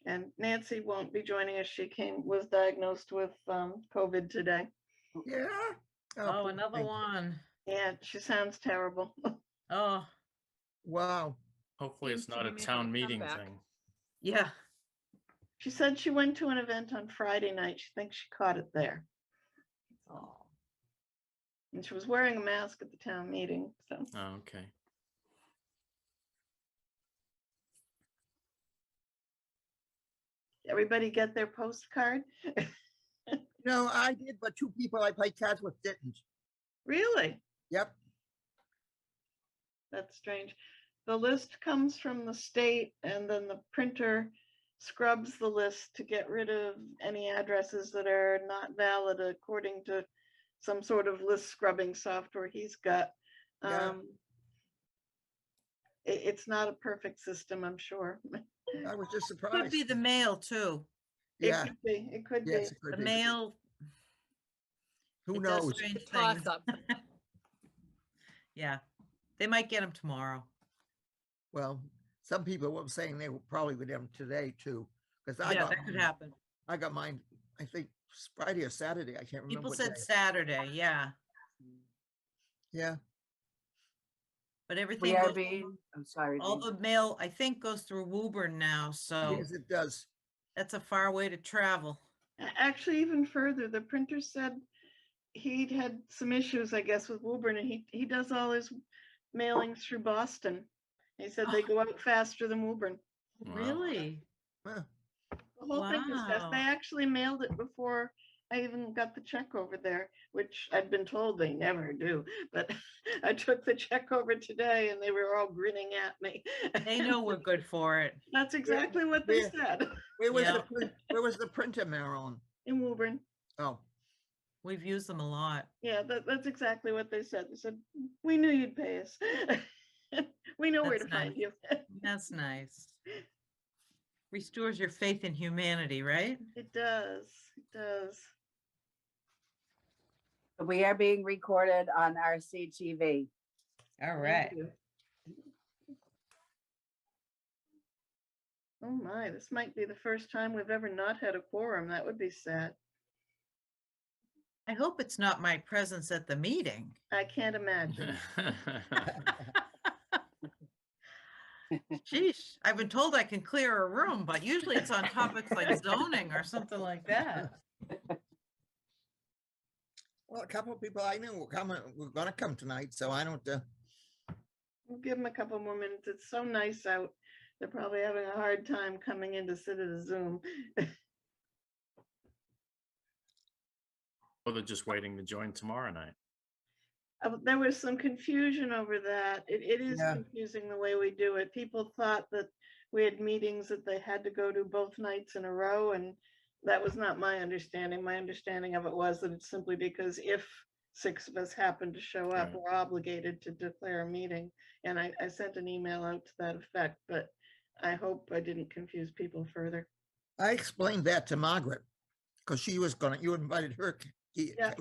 And Nancy won't be joining us. She was diagnosed with COVID today. Yeah. Oh, poor another thing. one. Yeah, she sounds terrible. Oh, Wow. Hopefully it's Seems to not a be making town a meeting comeback. thing. yeah. She said she went to an event on Friday night. She thinks she caught it there. Oh. And she was wearing a mask at the town meeting. So Oh, okay. everybody get their postcard? No, I did, but two people I played cards with didn't. Really? Yep. That's strange. The list comes from the state and then the printer scrubs the list to get rid of any addresses that are not valid according to some sort of list scrubbing software he's got. Yeah. It's not a perfect system, I'm sure. I was just Could surprised. be the mail too. Yeah. It could be. It could Yes, be. it could The be. mail. Who it does knows? strange The toss things. up. Yeah. They might get them tomorrow. Well, some people were saying they will probably with them today too, because Yeah, that could happen. I got mine. I think Friday or Saturday. I can't remember. People what said day. Saturday, yeah. Yeah. But everything We are goes, being, I'm sorry. all Dee. the mail, I think, goes through Woburn now, so Yes, it does. that's a far way to travel. Actually, even further, the printer said he'd had some issues, I guess, with Woburn, and he does all his mailings through Boston. He said they go out faster than Woburn. Wow. Really? Huh. The whole thing was fast. Wow. They actually mailed it before I even got the check over there, which I'd been told they never do. But I took the check over today and they were all grinning at me. They know we're good for it. That's exactly what they Yeah. said Where was Yeah. where was the printer, Marilyn? in Woburn. Oh, We've used them a lot. Yeah, that's exactly what they said. They said, we knew you'd pay us. We know where to That's find you. That's nice. Restores your faith in humanity, right? It does. It does. We are being recorded on RCTV. All Thank right. you. Oh my, this might be the first time we've ever not had a quorum. That would be sad. I hope it's not my presence at the meeting. I can't imagine. Sheesh, I've been told I can clear a room, but usually it's on topics like zoning or something like that. well, a couple of people I knew were coming. Were going to come tonight, so I don't. We'll give them a couple more minutes. It's so nice out. They're probably having a hard time coming in to sit at a Zoom. Or they're just waiting to join tomorrow night. There was some confusion over that. It is Yeah. confusing the way we do it. People thought that we had meetings that they had to go to both nights in a row, and that was not my understanding. My understanding of it was that it's simply because if 6 of us happen to show up, Right. we're obligated to declare a meeting. And I sent an email out to that effect, but I hope I didn't confuse people further. I explained that to Margaret because she was going to. You invited her. Yeah.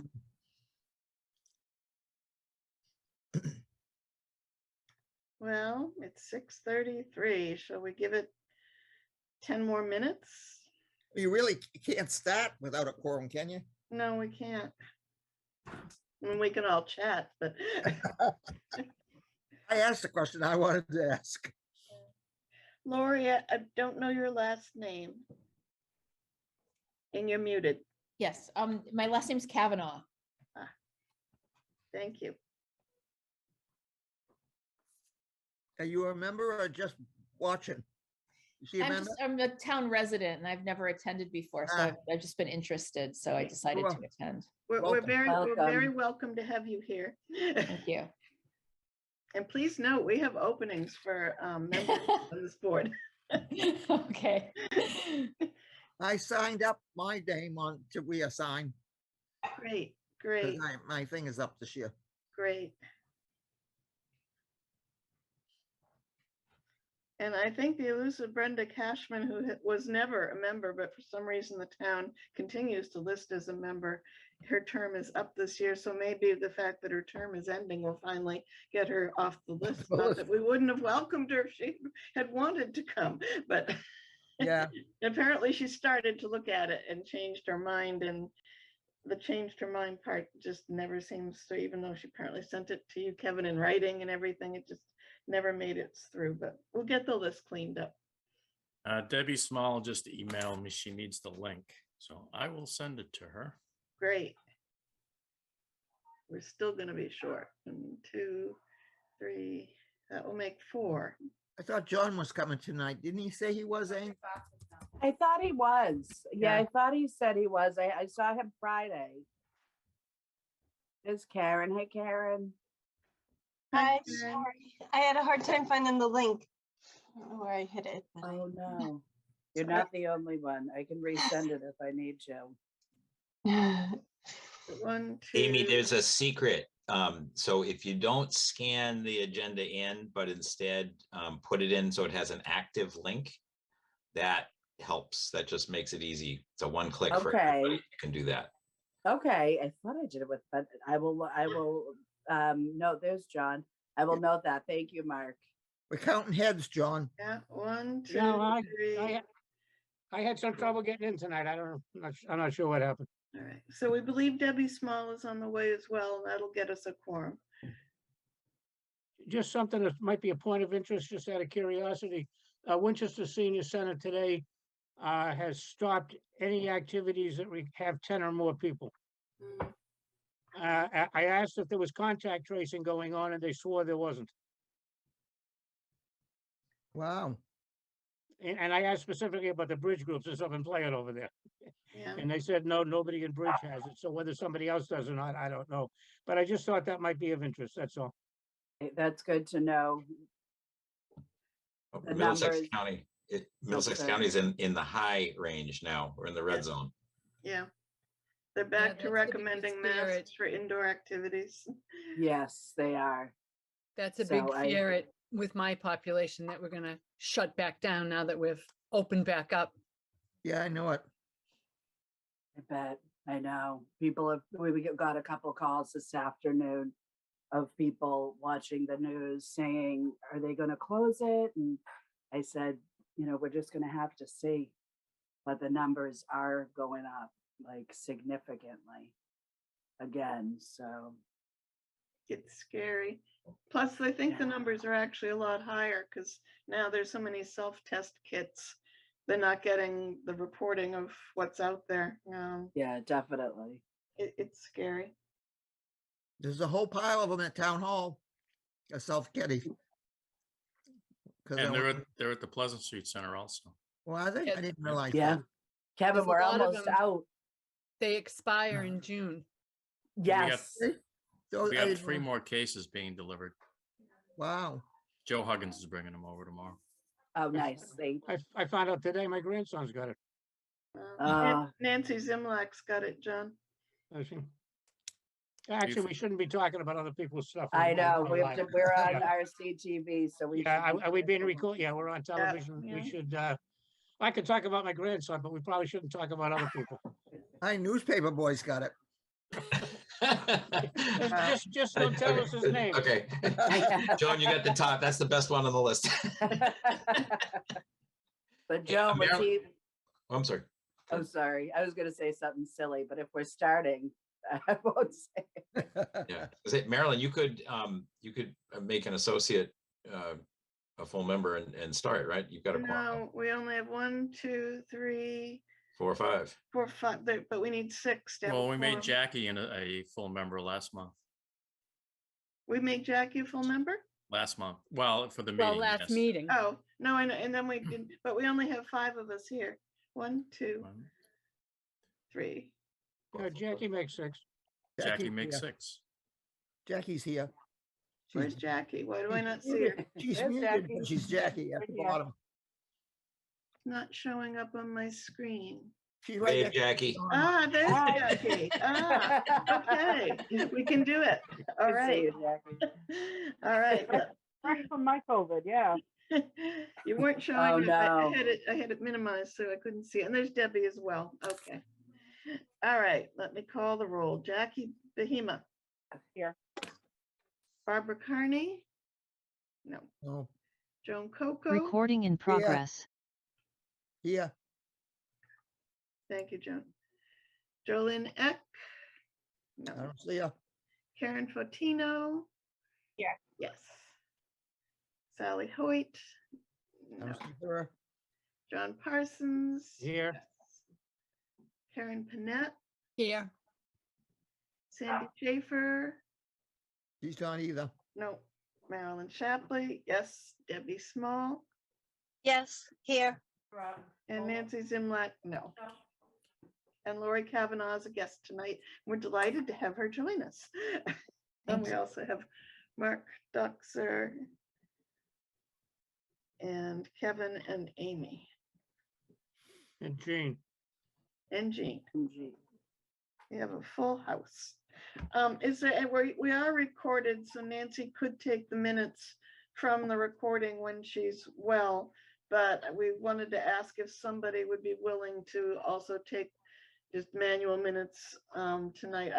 Well, it's 6:33. Shall we give it 10 more minutes? You really can't start without a quorum, can you? No, we can't. I mean, we can all chat, but I asked the question I wanted to ask. Lori, I don't know your last name. And you're muted. Yes, my last name's Kavanaugh. Thank you. Are you a member or just watching? Is she a member? I'm a town resident and I've never attended before, so Ah. I've just been interested, so I decided Well, to attend. We're Welcome. very welcome to have you here. Thank you. And please note, we have openings for members on this board. Okay. I signed up my name on to reassign Great, because great, my thing is up this year. great. And I think the elusive Brenda Cashman, who was never a member, but for some reason the town continues to list as a member, her term is up this year. So maybe the fact that her term is ending will finally get her off the list. Not that we wouldn't have welcomed her if she had wanted to come, but Yeah, Apparently she started to look at it and changed her mind, and the changed her mind part just never seems to, even though she apparently sent it to you, Kevin, in writing and everything, it just never made it through, but we'll get the list cleaned up. Debbie Small just emailed me. She needs the link. So I will send it to her. Great. We're still gonna be short. 1, 2, 3, that will make 4. I thought John was coming tonight. Didn't he say he was, eh? I thought he was. Yeah, Yeah. I thought he said he was. I saw him Friday. There's Karen. Hey, Karen. Hi, Hi, Karen. sorry. I had a hard time finding the link. I don't know where I hid it. but I- Oh, no. You're Sorry. not the only one. I can resend it if I need to. 1, 2. Amy, there's a secret. So if you don't scan the agenda in, but instead put it in so it has an active link, that helps. That just makes it easy. It's a one click for everybody. Okay. You can do that. Okay, I thought I did it with, but I will, no, there's John. I will note that. Thank you, Mark. We're counting heads, John. Yeah, 1, 2, No, 3. I had some trouble getting in tonight. I don't know. I'm not sure what happened. All right, so we believe Debbie Small is on the way as well. That'll get us a quorum. Just something that might be a point of interest, just out of curiosity. Winchester Senior Center today has stopped any activities that we have 10 or more people. I asked if there was contact tracing going on, and they swore there wasn't. Wow. And I asked specifically about the bridge groups that's up and playing over there. Yeah, And they said, no, nobody in bridge has it. So whether somebody else does or not, I don't know. But I just thought that might be of interest. That's all. That's good to know. The Middlesex numbers- County, Middlesex Okay. County is in the high range now. We're in the red zone. yeah. They're back that's to the big recommending spirit. masks for indoor activities. Yes, they are. That's a big So I- fear with my population that we're gonna shut back down now that we've opened back up. Yeah, I know it. I bet. I know. People have, we got a couple calls this afternoon of people watching the news saying, are they going to close it? And I said, we're just going to have to see. But the numbers are going up like significantly again. So It's scary. Plus, I think the numbers are actually a lot higher because now there's so many self-test kits. They're not getting the reporting of what's out there. yeah, definitely. It's scary. There's a whole pile of them at Town Hall. A self-kitty. And they're at the Pleasant Street Center also. Well, are they? Yeah. I didn't realize Yeah. that. Kevin, There's a we're lot of almost them. out. They expire in June. Yes. So We I have didn't 3 know- more cases being delivered. Wow. Joe Huggins is bringing them over tomorrow. Oh, nice. I found out today my grandson's got it. Nancy Zimlak's got it, John. I see. Actually, we shouldn't be talking about other people's stuff. I know. We're online. on Yeah. RCTV, so we. Yeah, should are we being careful. recorded? Yeah, we're on television. yeah. We should, I could talk about my grandson, but we probably shouldn't talk about other people. My newspaper boys got it. Just don't tell us his name. Okay. Joan, you got the top. That's the best one on the list. But Joe, Marilyn- I'm sorry. I'm sorry. I was gonna say something silly, but if we're starting, I won't say. Yeah. Marilyn, you could make an associate a full member and start, right? You've got a quorum, No, we only have 1, 2, 3, 4 or 5. 4, 5, but we need 6 to have a Well, we made quorum. Jackie a full member last month. We make Jackie a full member? Last month. Well, for the Well, meeting. last yes. meeting. Oh, no, and then we did, but we only have 5 of us here. 1, 2, 3. Jackie makes 6. Jackie makes yeah. 6. Jackie's here. Where's She's, Jackie? Why do I not see her? she's There's muted, Jackie. but she's Jackie at the Right here. bottom. Not showing up on my screen. She's right Hey, next to Jackie. John. Ah, there's Hi. Jackie. Ah, okay. We can do it. All Good to see right. you, Jackie. All right. Fresh from my COVID, yeah. You weren't showing Oh, up. no. I had it minimized so I couldn't see it. And there's Debbie as well. Okay. All right, let me call the roll. Jackie Bahima. Here. Barbara Carney? No. Oh, Joan Coco? Recording in progress. Here, Thank you, Joan. Jolene Eck? I No. don't see her. Karen Fotino? Here. Yes. Sally Hoyt? I No. don't see her. John Parsons? Here. Yes. Karen Panett? Here. Sandy Schaefer? She's not either. No. Marilyn Shapley? Yes. Debbie Small? Yes, here. And Nancy Zimlack? No. And Lori Kavanaugh is a guest tonight. We're delighted to have her join us. And we also have Mark Doxer and Kevin and Amy And Jean. and Jean. Gee. We have a full house. Is there, and we are recorded, so Nancy could take the minutes from the recording when she's well, but we wanted to ask if somebody would be willing to also take just manual minutes tonight.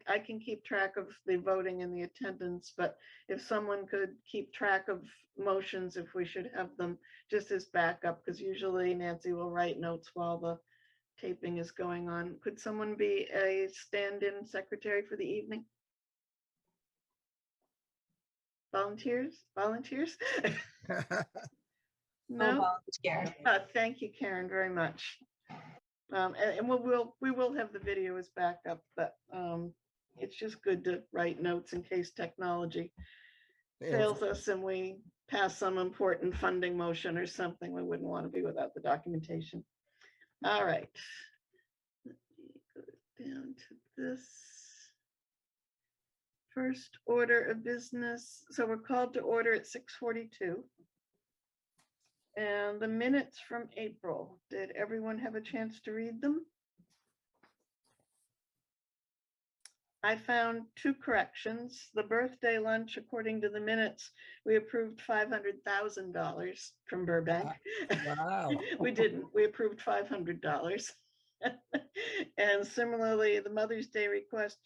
I can keep track of the voting and the attendance, but if someone could keep track of motions, if we should have them just as backup, because usually Nancy will write notes while the taping is going on. Could someone be a stand-in secretary for the evening? Volunteers? No? Volunteer. Thank you, Karen, very much. And we will have the video as backup, but it's just good to write notes in case technology fails us and we pass some important funding motion or something. We wouldn't want to be without the documentation. All right. Let me go down to this. First order of business. So we're called to order at 6:42. And the minutes from April, did everyone have a chance to read them? I found two corrections. The birthday lunch, according to the minutes, we approved $500,000 from Burbank. Wow. We didn't, we approved $500. And similarly, the Mother's Day request,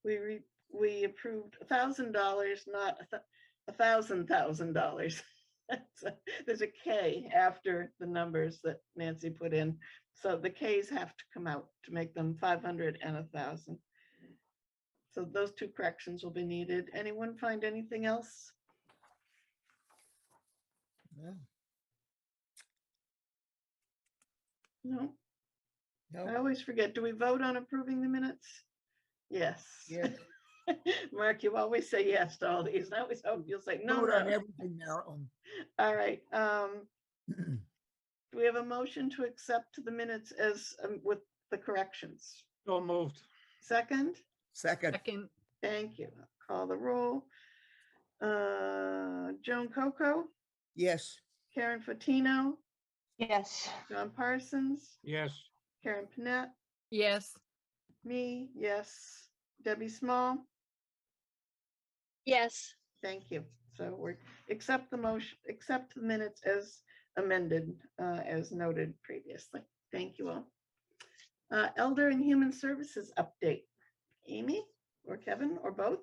we approved $1,000, not $1,000. So there's a K after the numbers that Nancy put in. So the Ks have to come out to make them 500 and 1,000. So those two corrections will be needed. Anyone find anything else? No. No, I No. always forget. Do we vote on approving the minutes? Yes. Yes. Mark, you always say yes to all these. I always hope you'll say no, Vote on no. everything, Marilyn. All right. Do we have a motion to accept the minutes as with the corrections? So moved. Second? Second, Second. Thank you. Call the roll. Joan Coco, yes. Karen Fotino, Yes. John Parsons, Yes. Karen Panett, Yes. me, yes. Debbie Small, Yes. thank you. So we're accept the motion, accept the minutes as amended, as noted previously. Thank you all. Elder and Human Services update. Amy or Kevin or both?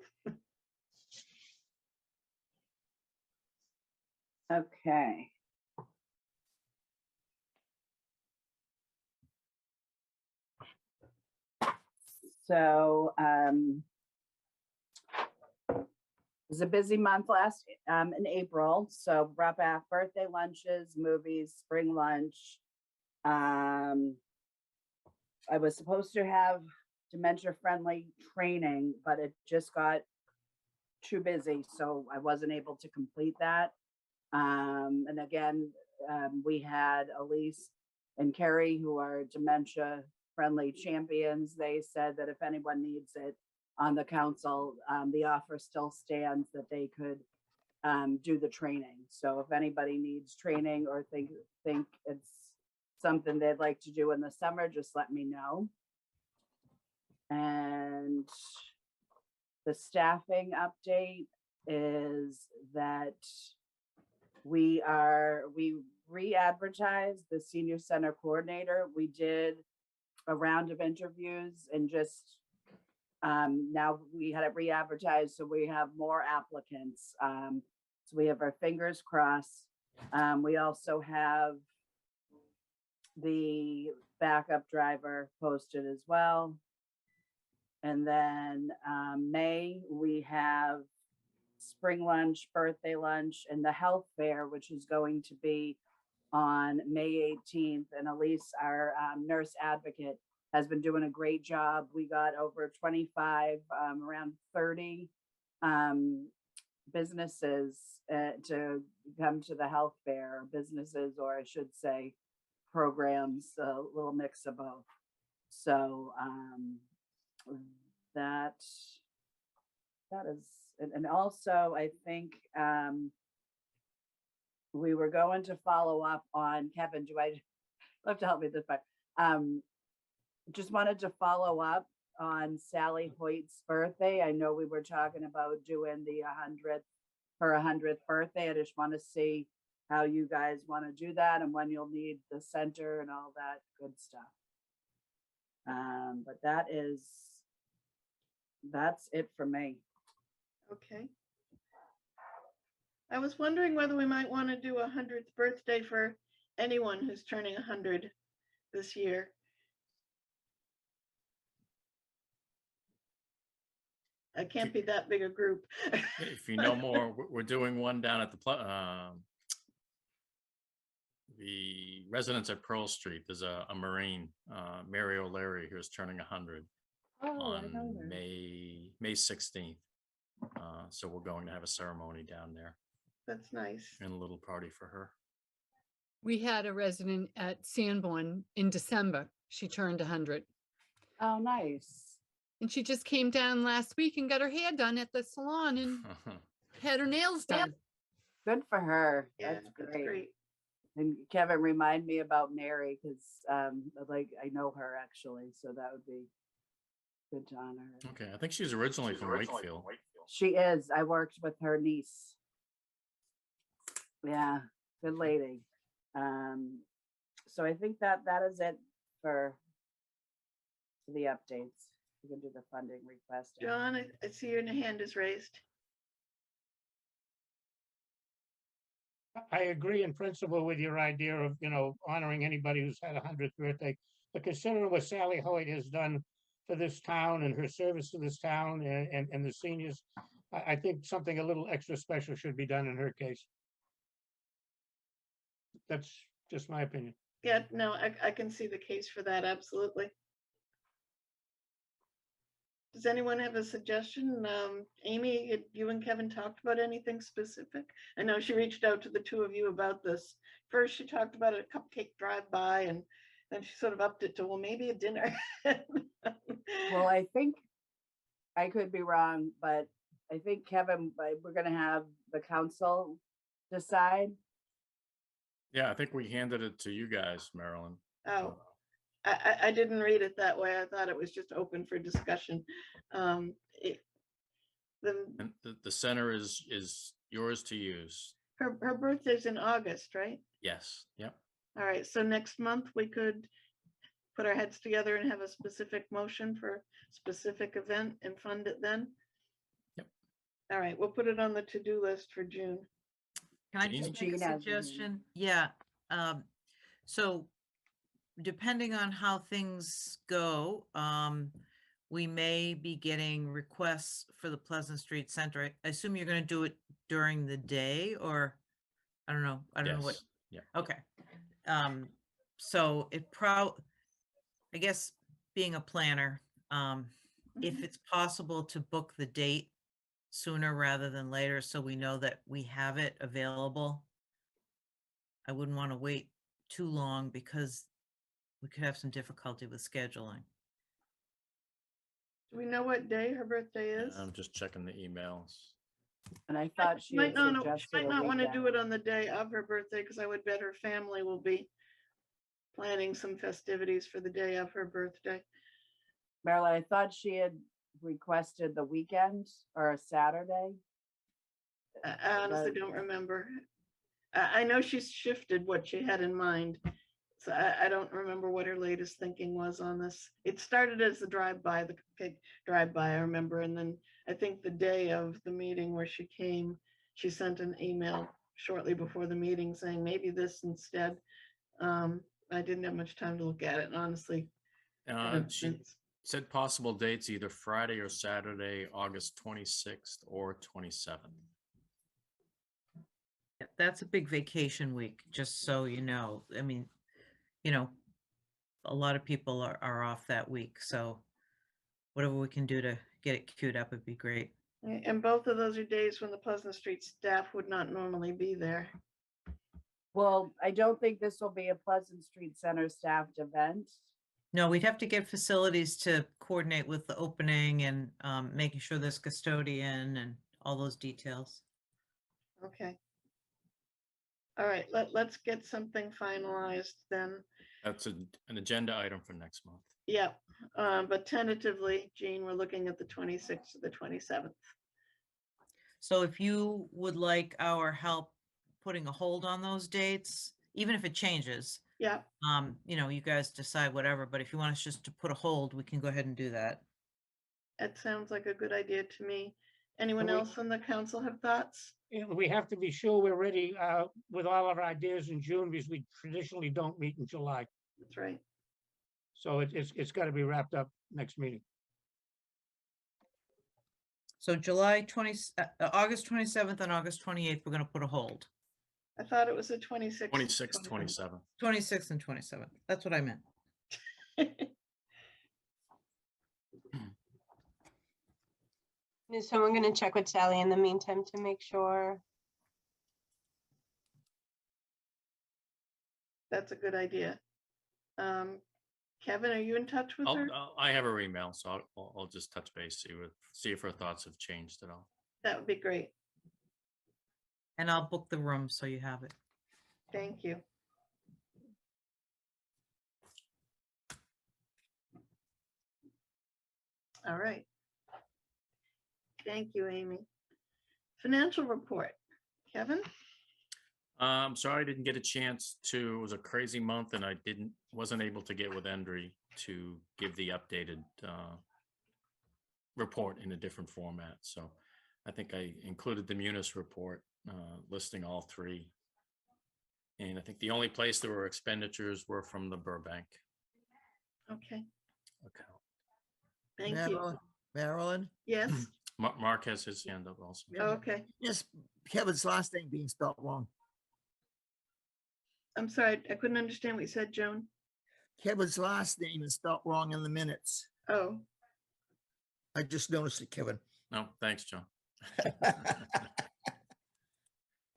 Okay. So, it was a busy month in April, so brought back birthday lunches, movies, spring lunch. I was supposed to have dementia-friendly training, but it just got too busy, so I wasn't able to complete that. And again, we had Elise and Carrie, who are dementia-friendly champions. They said that if anyone needs it on the council, the offer still stands that they could do the training. So if anybody needs training or think it's something they'd like to do in the summer, just let me know. And the staffing update is that we re-advertised the senior center coordinator. We did a round of interviews and just now we had it re-advertised, so we have more applicants. So we have our fingers crossed. We also have the backup driver posted as well. And then May, we have spring lunch, birthday lunch, and the health fair, which is going to be on May 18th. And Elise, our nurse advocate, has been doing a great job. We got over 25, around 30 businesses to come to the health fair, businesses, or I should say programs, a little mix of both. So that is, and also I think we were going to follow up on, Kevin, do I love to help me this part? Just wanted to follow up on Sally Hoyt's birthday. I know we were talking about doing the 100th birthday. I just want to see how you guys want to do that and when you'll need the center and all that good stuff. But that's it for me. Okay. I was wondering whether we might want to do a 100th birthday for anyone who's turning 100 this year. I can't be that big a group. If you know more, we're doing one down at the residents at Pearl Street. There's a Marine, Mary O'Leary, who's turning 100 on May 16th. So we're going to have a ceremony down there That's nice. and a little party for her. We had a resident at Sanborn in December. She turned 100. Oh, nice. And she just came down last week and got her hair done at the salon and had her nails done. Good for her. Yeah, That's great. And Kevin, remind me about Mary, because like I know her actually, so that would be good to honor her. Okay, I think she's originally from Wakefield. She is. I worked with her niece. Yeah, good lady. So I think that is it for the updates. We can do the funding request. John, I see your hand is raised. I agree in principle with your idea of, honoring anybody who's had a 100th birthday. But considering what Sally Hoyt has done for this town and her service to this town and the seniors, I think something a little extra special should be done in her case. That's just my opinion. Yeah, no, I can see the case for that, absolutely. Does anyone have a suggestion? Amy, had you and Kevin talked about anything specific? I know she reached out to the two of you about this. First, she talked about a cupcake drive-by, and then she sort of upped it to, well, maybe a dinner. Well, I think, I could be wrong, but I think Kevin, we're going to have the council decide. Yeah, I think we handed it to you guys, Marilyn. Oh, I didn't read it that way. I thought it was just open for discussion. And the center is yours to use. Her birthday's in August, right? Yes. Yep. All right, so next month we could put our heads together and have a specific motion for a specific event and fund it then? Yep. All right, we'll put it on the to-do list for June. Can I just make a Gina, suggestion? Yeah. So depending on how things go, we may be getting requests for the Pleasant Street Center. I assume you're going to do it during the day, or I don't know. I don't know what. Yeah. Okay. So I guess being a planner, if it's possible to book the date sooner rather than later, so we know that we have it available. I wouldn't want to wait too long because we could have some difficulty with scheduling. Do we know what day her birthday is? I'm just checking the emails. And I thought she Might had not, she suggested might a not want to do weekend. it on the day of her birthday, because I would bet her family will be planning some festivities for the day of her birthday. Marilyn, I thought she had requested the weekend or a Saturday. I honestly don't remember. I know she's shifted what she had in mind. So I don't remember what her latest thinking was on this. It started as a drive-by, the cupcake drive-by, I remember. And then I think the day of the meeting where she came, she sent an email shortly before the meeting saying maybe this instead. I I didn't have much time to look at it, and honestly. She said possible dates either Friday or Saturday, August 26th or 27th. Yeah, that's a big vacation week, just so you know. I mean, you know, a lot of people are off that week, so whatever we can do to get it queued up would be great. And both of those are days when the Pleasant Street staff would not normally be there. Well, I don't think this will be a Pleasant Street Center staffed event. No, we'd have to get facilities to coordinate with the opening and making sure there's custodian and all those details. Okay. All right, let's get something finalized then. That's an agenda item for next month. Yep, but tentatively, Jean, we're looking at the 26th to the 27th. So if you would like our help putting a hold on those dates, even if it changes, Yeah, you know, you guys decide whatever, but if you want us just to put a hold, we can go ahead and do that. that sounds like a good idea to me. Anyone Well, we- else on the council have thoughts? We have to be sure we're ready with all of our ideas in June because we traditionally don't meet in July. That's right. So it's got to be wrapped up next meeting. So August 27th and August 28th, we're going to put a hold. I thought it was the 26th. 26th, 27th. 26th and 27th. That's what I meant. Is someone going to check with Sally in the meantime to make sure? That's a good idea. Kevin, are you in touch with her? I have her email, so I'll just touch base, see if her thoughts have changed at all. That would be great. And I'll book the room so you have it. Thank you. All right. Thank you, Amy. Financial report. Kevin? Sorry I didn't get a chance to, it was a crazy month and I wasn't able to get with Endry to give the updated report in a different format. So I think I included the Munis report listing all three. And I think the only place there were expenditures were from the Burbank Okay, account. thank you. Marilyn, Yes, Mark has his hand up also. okay. yes, Kevin's last name being spelled wrong. I'm sorry, I couldn't understand what you said, Joan. Kevin's last name is spelled wrong in the minutes. Oh, I just noticed it, Kevin. No, thanks, John.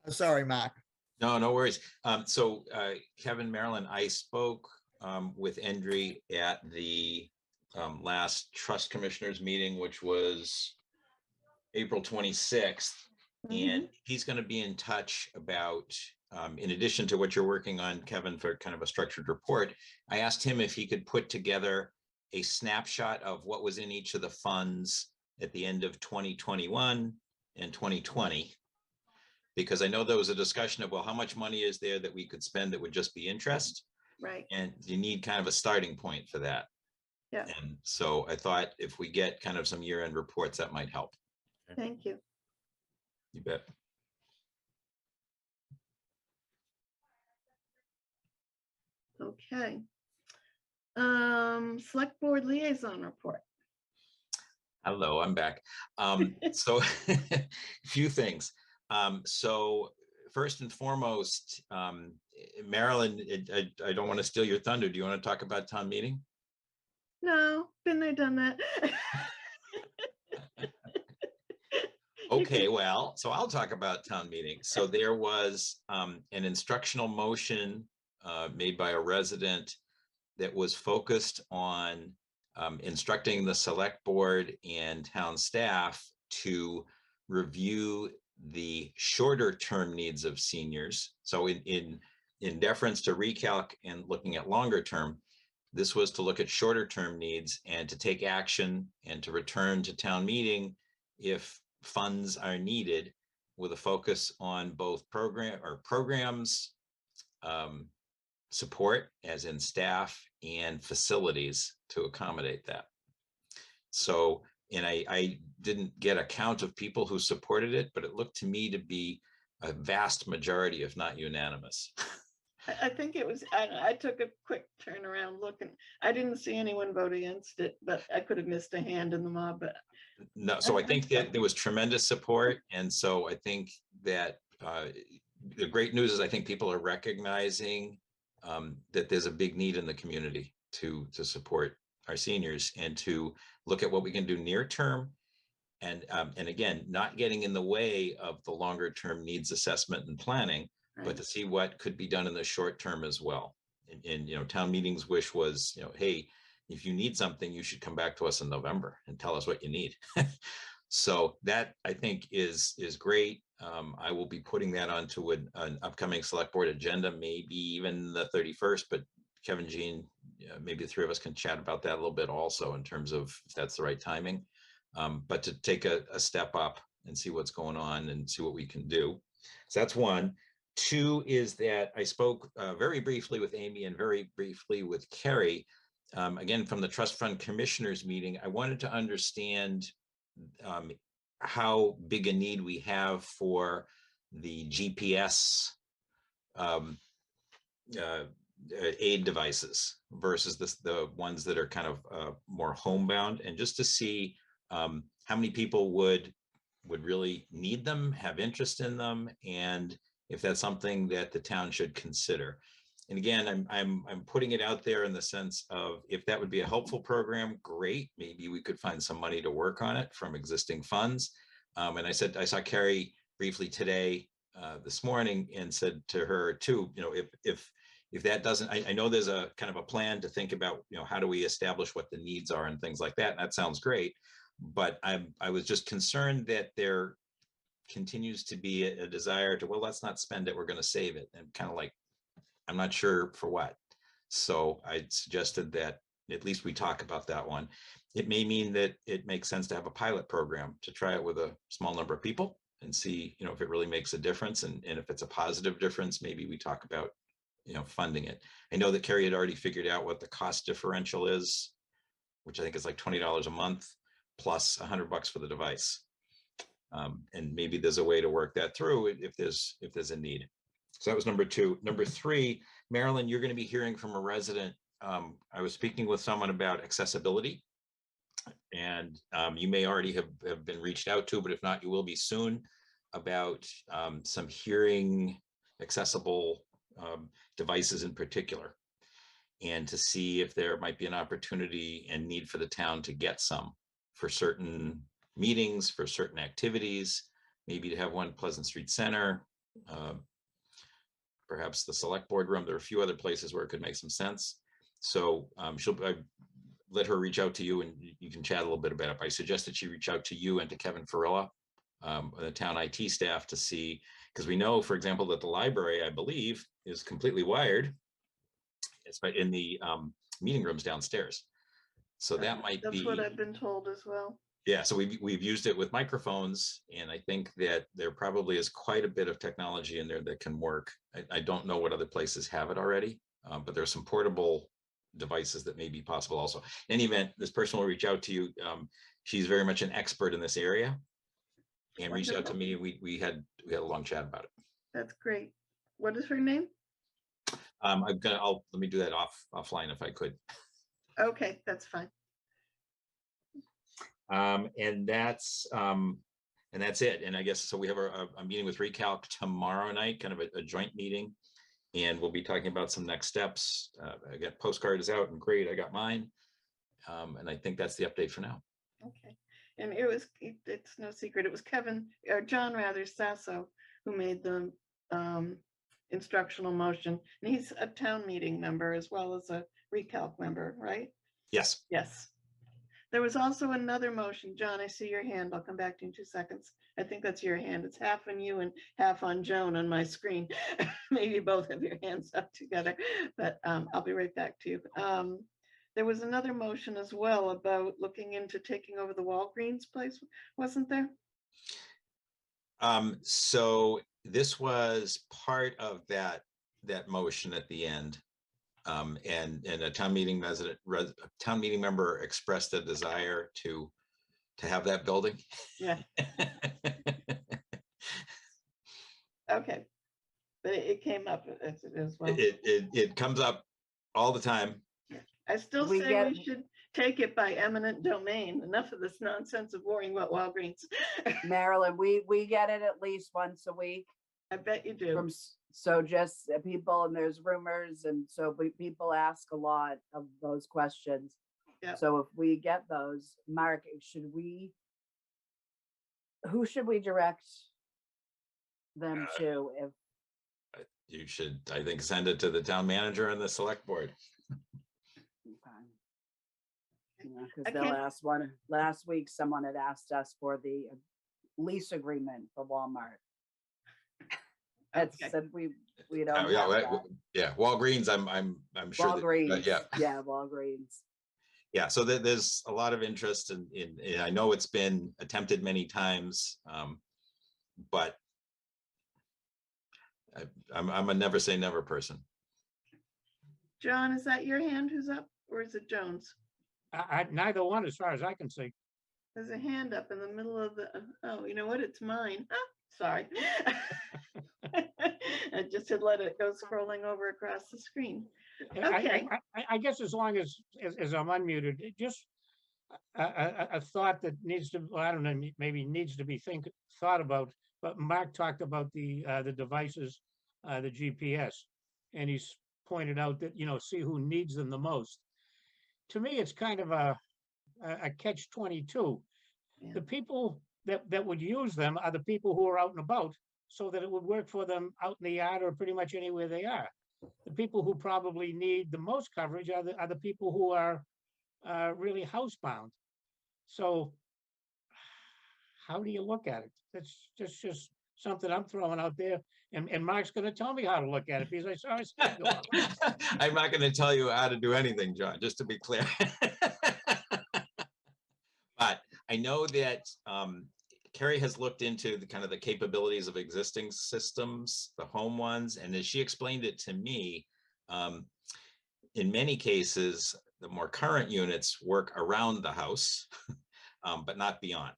I'm sorry, Mark. No worries. So Kevin, Marilyn, I spoke with Endry at the last Trust Commissioners meeting, which was April 26th. And he's going to be in touch about, in addition to what you're working on, Kevin, for kind of a structured report, I asked him if he could put together a snapshot of what was in each of the funds at the end of 2021 and 2020. Because I know there was a discussion of, well, how much money is there that we could spend that would just be interest? right. And you need kind of a starting point for that. Yeah. And so I thought if we get kind of some year-end reports, that might help. Thank you. You bet. Okay. Select Board Liaison Report. Hello, I'm back. So a few things. So first and foremost, Marilyn, I don't want to steal your thunder. Do you want to talk about town meeting? No, been there, done that. Okay, well, so I'll talk about town meeting. So there was an instructional motion made by a resident that was focused on instructing the select board and town staff to review the shorter term needs of seniors. So in deference to recalc and looking at longer term, this was to look at shorter term needs and to take action and to return to town meeting if funds are needed, with a focus on both programs, support as in staff, and facilities to accommodate that. So, and I didn't get a count of people who supported it, but it looked to me to be a vast majority, if not unanimous. I think it was, I took a quick turnaround look and I didn't see anyone vote against it, but I could have missed a hand in the mob, but No, so I think that there was tremendous support, and so I think that the great news is I think people are recognizing that there's a big need in the community to support our seniors and to look at what we can do near term. And again, not getting in the way of the longer term needs assessment and planning, but to see what could be done in the short term as well. And town meeting's wish was, hey, if you need something, you should come back to us in November and tell us what you need. So that I think is great. I will be putting that onto an upcoming select board agenda, maybe even the 31st, but Kevin, Jean, maybe the three of us can chat about that a little bit also in terms of if that's the right timing. But to take a step up and see what's going on and see what we can do. So that's one. Two is that I spoke very briefly with Amy and very briefly with Kerry. Again, from the Trust Fund Commissioners meeting, I wanted to understand how big a need we have for the GPS aid devices versus the ones that are kind of more homebound, and just to see how many people would really need them, have interest in them, and if that's something that the town should consider. And again, I'm putting it out there in the sense of if that would be a helpful program, great. Maybe we could find some money to work on it from existing funds. And I saw Carrie briefly today, this morning, and said to her too, if that doesn't, I know there's a kind of a plan to think about, how do we establish what the needs are and things like that. And that sounds great. But I was just concerned that there continues to be a desire to, well, let's not spend it, we're going to save it. And kind of like, I'm not sure for what. So I suggested that at least we talk about that one. It may mean that it makes sense to have a pilot program to try it with a small number of people and see, if it really makes a difference. And if it's a positive difference, maybe we talk about, funding it. I know that Carrie had already figured out what the cost differential is, which I think is like $20 a month plus $100 for the device. And maybe there's a way to work that through if there's a need. So that was number two. Number three, Marilyn, you're going to be hearing from a resident. I was speaking with someone about accessibility, and you may already have been reached out to, but if not, you will be soon, about some hearing accessible devices in particular, and to see if there might be an opportunity and need for the town to get some for certain meetings, for certain activities, maybe to have one Pleasant Street Center, perhaps the select board room. There are a few other places where it could make some sense. So I let her reach out to you and you can chat a little bit about it. I suggested she reach out to you and to Kevin Farilla, the town IT staff, to see, because we know, for example, that the library, I believe, is completely wired. It's in the meeting rooms downstairs. So that might be. That's what I've been told as well. Yeah, so we've used it with microphones, and I think that there probably is quite a bit of technology in there that can work. I don't know what other places have it already, but there's some portable devices that may be possible also. In any event, this person will reach out to you. She's very much an expert in this area, and reached out to me. We had a long chat about it. That's great. What is her name? Let me do that offline if I could. Okay, that's fine. And that's it. And I guess, so we have a meeting with Recalc tomorrow night, kind of a joint meeting, and we'll be talking about some next steps. I got postcards out, and great, I got mine. And I think that's the update for now. Okay. And it's no secret, it was John Sasso, who made the instructional motion. And he's a town meeting member as well as a Recalc member, right? Yes. Yes. There was also another motion. John, I see your hand. I'll come back to you in 2 seconds. I think that's your hand. It's half on you and half on Joan on my screen. Maybe both have your hands up together, but I'll be right back to you. There was another motion as well about looking into taking over the Walgreens place, wasn't there? So this was part of that motion at the end. And a town meeting member expressed a desire to have that building. Yeah. Okay. but it came up as well. It comes up all the time. I still We say get- we should take it by eminent domain. Enough of this nonsense of worrying about Walgreens. Marilyn, we get it at least once a week I bet you do. from, so just people, and there's rumors, and so people ask a lot of those questions. Yeah. So if we get those, Mark, who should we direct them to if? You should, I think, send it to the town manager and the select board. Because I they'll can't- ask last week, someone had asked us for the lease agreement for Walmart. That Okay. said, we Yeah, don't yeah, have right, that. yeah, Walgreens, I'm sure. that- Walgreens, Yeah, yeah, Walgreens. yeah, so there's a lot of interest in, I know it's been attempted many times, but I'm a never say never person. John, is that your hand who's up or is it Jones? Neither one, as far as I can see. There's a hand up in the middle of the, oh, you know what? It's mine. Ah, sorry. I just had let it go scrolling over across the screen. Okay. I guess as long as I'm unmuted, just a thought that needs to, well, I don't know, maybe needs to be thought about, but Mark talked about the devices, the GPS, and he's pointed out that, see who needs them the most. To me, it's kind of a catch-22. Yeah. The people that would use them are the people who are out and about, so that it would work for them out in the yard or pretty much anywhere they are. The people who probably need the most coverage are the people who are really housebound. So how do you look at it? That's just something I'm throwing out there. And Mark's going to tell me how to look at it because I saw his head go up. I'm not going to tell you how to do anything, John, just to be clear. But I know that Carrie has looked into the kind of the capabilities of existing systems, the home ones, and as she explained it to me, in many cases, the more current units work around the house, but not beyond.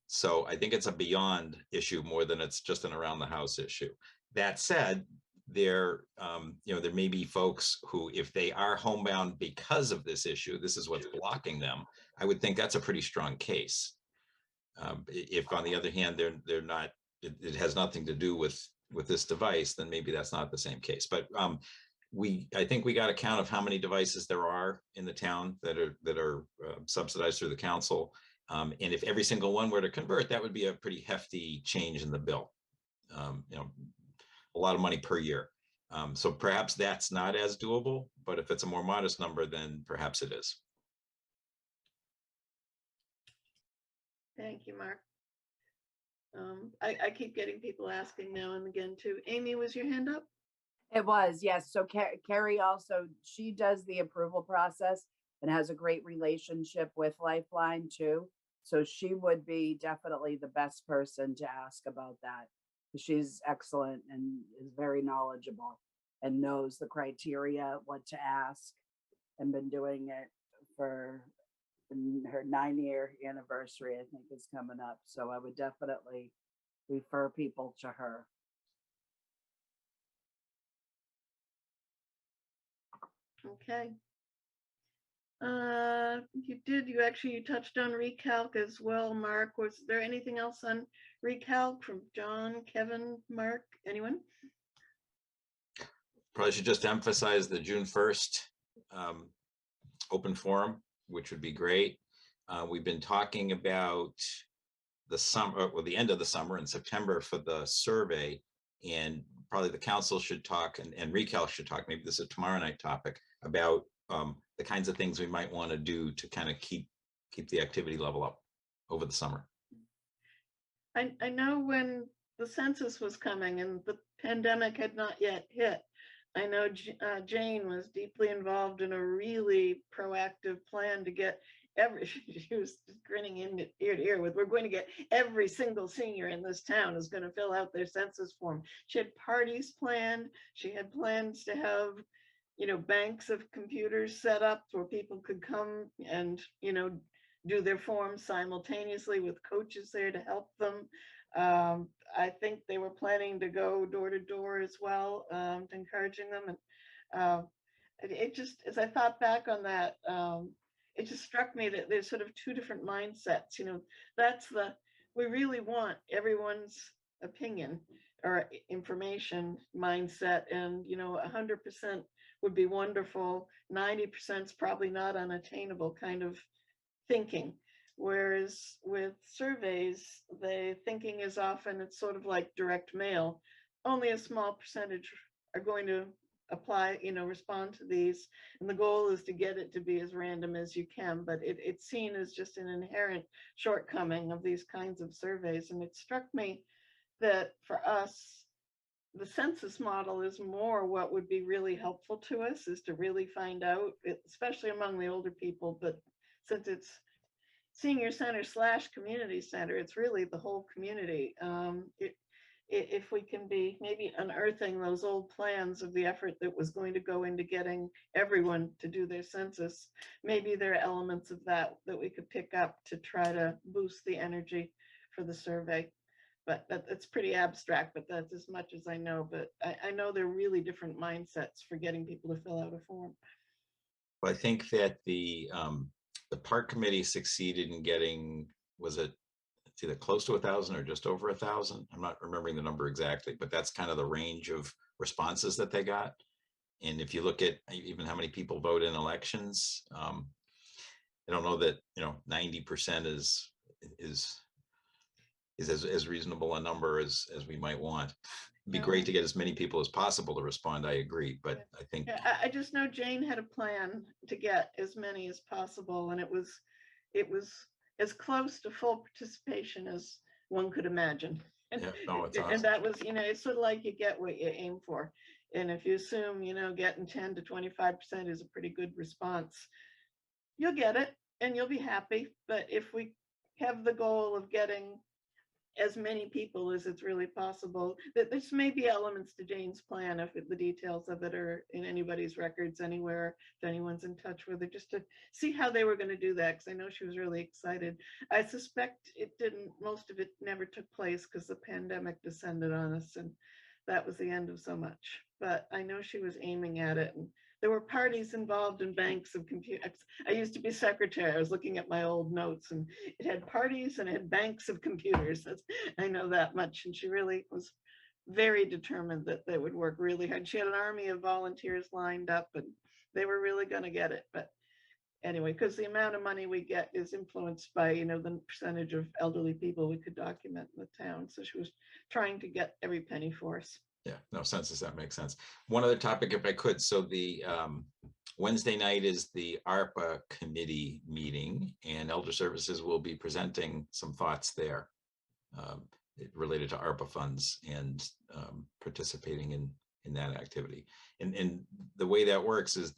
So I think it's a beyond issue more than it's just an around the house issue. That said, there may be folks who, if they are homebound because of this issue, this is what's blocking them. I would think that's a pretty strong case. If on the other hand, they're not, it has nothing to do with this device, then maybe that's not the same case. But I think we got a count of how many devices there are in the town that are subsidized through the council. And if every single one were to convert, that would be a pretty hefty change in the bill. A lot of money per year. So perhaps that's not as doable, but if it's a more modest number, then perhaps it is. Thank you, Mark. I keep getting people asking now and again too. Amy, was your hand up? It was, yes. So Carrie also, she does the approval process and has a great relationship with Lifeline too. So she would be definitely the best person to ask about that. She's excellent and is very knowledgeable and knows the criteria, what to ask, and been doing it for her 9-year anniversary, I think, is coming up. So I would definitely refer people to her. Okay. You touched on recalc as well, Mark. Was there anything else on recalc from John, Kevin, Mark, anyone? Probably should just emphasize the June 1st open forum, which would be great. We've been talking about the summer, well, the end of the summer in September for the survey, and probably the council should talk and recalc should talk, maybe this is a tomorrow night topic, about the kinds of things we might want to do to kind of keep the activity level up over the summer. I know when the census was coming and the pandemic had not yet hit, I know Jane was deeply involved in a really proactive plan to get she was grinning in ear to ear with, we're going to get every single senior in this town is going to fill out their census form. She had parties planned. She had plans to have, banks of computers set up where people could come and, do their forms simultaneously with coaches there to help them. I think they were planning to go door to door as well, encouraging them. And it just, as I thought back on that, it just struck me that there's sort of two different mindsets. That's we really want everyone's opinion or information mindset, and 100% would be wonderful. 90% is probably not unattainable kind of thinking. Whereas with surveys, the thinking is often, it's sort of like direct mail. Only a small percentage are going to apply, respond to these. And the goal is to get it to be as random as you can, but it's seen as just an inherent shortcoming of these kinds of surveys. And it struck me that for us, the census model is more what would be really helpful to us, is to really find out, especially among the older people, but since it's senior center / community center, it's really the whole community. If we can be maybe unearthing those old plans of the effort that was going to go into getting everyone to do their census, maybe there are elements of that we could pick up to try to boost the energy for the survey. But that's pretty abstract, but that's as much as I know. But I know there are really different mindsets for getting people to fill out a form. Well, I think that the park committee succeeded in getting, was it, it's either close to 1,000 or just over 1,000. I'm not remembering the number exactly, but that's kind of the range of responses that they got. And if you look at even how many people vote in elections, I don't know that 90% is as reasonable a number as we might want. It'd be great to get as many people as possible to respond. I agree, but I think I just know Jane had a plan to get as many as possible, and it was as close to full participation as one could imagine. yeah, no, it's awesome. And that was, it's sort of like you get what you aim for. And if you assume, getting 10 to 25% is a pretty good response, you'll get it and you'll be happy. But if we have the goal of getting as many people as it's really possible, that this may be elements to Jane's plan, if the details of it are in anybody's records anywhere, if anyone's in touch with her, just to see how they were going to do that, because I know she was really excited. I suspect most of it never took place because the pandemic descended on us, and that was the end of so much. But I know she was aiming at it, and there were parties involved in banks of computers. I used to be secretary. I was looking at my old notes, and it had parties and it had banks of computers. I know that much. And she really was very determined that they would work really hard. She had an army of volunteers lined up, and they were really going to get it. But anyway, because the amount of money we get is influenced by, the percentage of elderly people we could document in the town. So she was trying to get every penny for us. Yeah, no, census, that makes sense. One other topic, if I could. So the Wednesday night is the ARPA committee meeting, and Elder Services will be presenting some thoughts there related to ARPA funds and participating in that activity. And the way that works is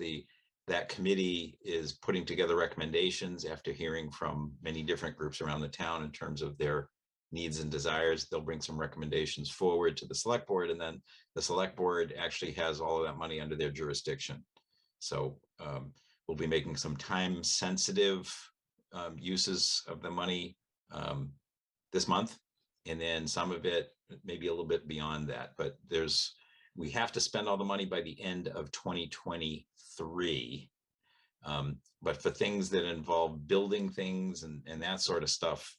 that committee is putting together recommendations after hearing from many different groups around the town in terms of their needs and desires. They'll bring some recommendations forward to the select board, and then the select board actually has all of that money under their jurisdiction. So we'll be making some time sensitive uses of the money this month, and then some of it maybe a little bit beyond that. But we have to spend all the money by the end of 2023. But for things that involve building things and that sort of stuff,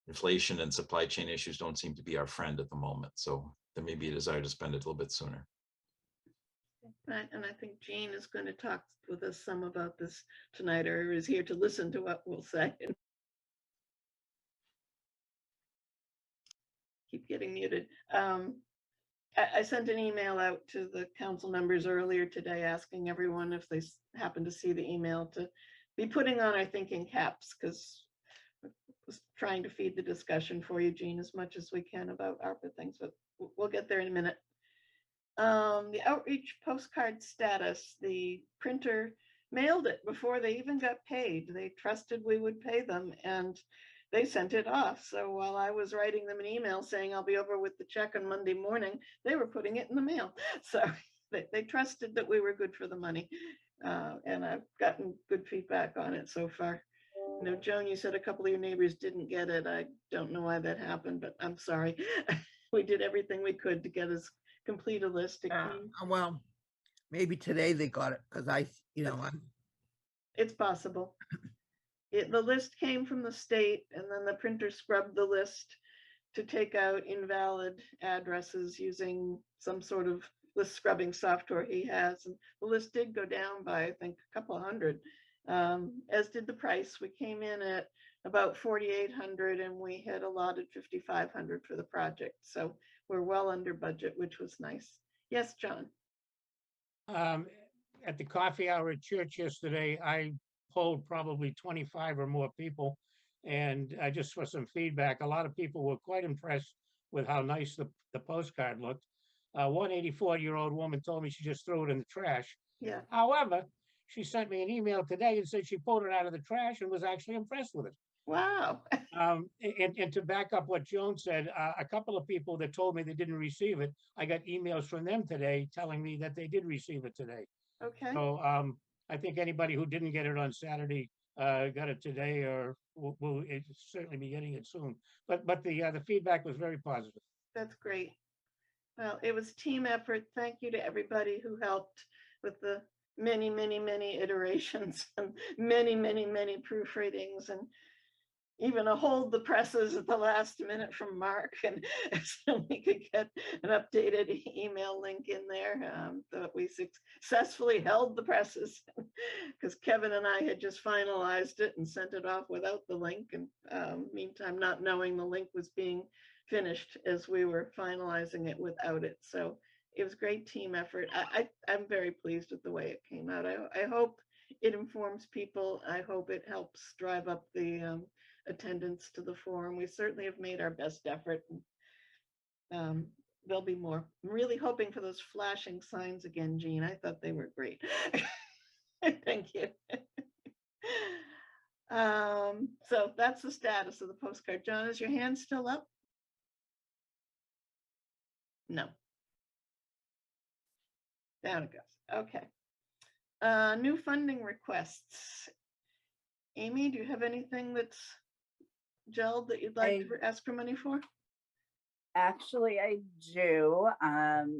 inflation and supply chain issues don't seem to be our friend at the moment. So there may be a desire to spend it a little bit sooner. And I think Jean is going to talk with us some about this tonight, or is here to listen to what we'll say. Keep getting muted. I sent an email out to the council members earlier today asking everyone if they happen to see the email to be putting on our thinking caps, because was trying to feed the discussion for you, Jean, as much as we can about ARPA things, but we'll get there in a minute. The outreach postcard status, the printer mailed it before they even got paid. They trusted we would pay them, and they sent it off. So while I was writing them an email saying I'll be over with the check on Monday morning, they were putting it in the mail. So they trusted that we were good for the money. And I've gotten good feedback on it so far. No, Joan, you said a couple of your neighbors didn't get it. I don't know why that happened, but I'm sorry. We did everything we could to get as complete a list. It came, Well, maybe today they got it, because I'm, it's possible. The list came from the state and then the printer scrubbed the list to take out invalid addresses using some sort of list scrubbing software he has. And the list did go down by, I think, a couple of hundred, as did the price. We came in at about 4,800 and we had allotted 5,500 for the project. So we're well under budget, which was nice. Yes, John. At the coffee hour at church yesterday, I polled probably 25 or more people. And just for some feedback, a lot of people were quite impressed with how nice the postcard looked. One 84-year-old woman told me she just threw it in the trash. Yeah. However, she sent me an email today and said she pulled it out of the trash and was actually impressed with it. Wow. And to back up what Joan said, a couple of people that told me they didn't receive it, I got emails from them today telling me that they did receive it today. Okay. So I think anybody who didn't get it on Saturday got it today, or will certainly be getting it soon. But the feedback was very positive. That's great. Well, it was team effort. Thank you to everybody who helped with the many, many, many iterations and many, many, many proofreadings, and even a hold the presses at the last minute from Mark, and so we could get an updated email link in there. That we successfully held the presses because Kevin and I had just finalized it and sent it off without the link, and meantime not knowing the link was being finished as we were finalizing it without it. So it was great team effort. I'm very pleased with the way it came out. I hope it informs people. I hope it helps drive up the attendance to the forum. We certainly have made our best effort. There'll be more. I'm really hoping for those flashing signs again, Jean. I thought they were great. Thank you. So that's the status of the postcard. John, is your hand still up? No. Down it goes. Okay. New funding requests. Amy, do you have anything that's gelled that you'd like to ask for money for? Actually, I do.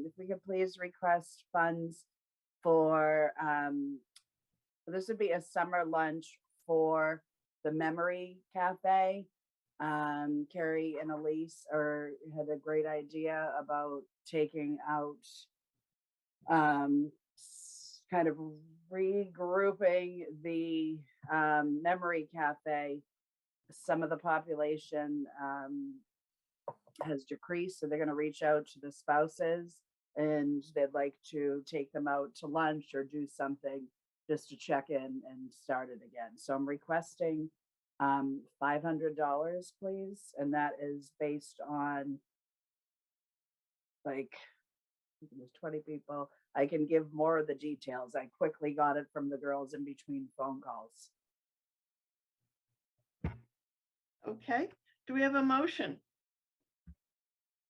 If we could please request funds for, this would be a summer lunch for the Memory Cafe. Carrie and Elise had a great idea about taking out, kind of regrouping the Memory Cafe. Some of the population has decreased, so they're going to reach out to the spouses and they'd like to take them out to lunch or do something just to check in and start it again. So I'm requesting $500, please, and that is based on, like, there's 20 people. I can give more of the details. I quickly got it from the girls in between phone calls. Okay, do we have a motion?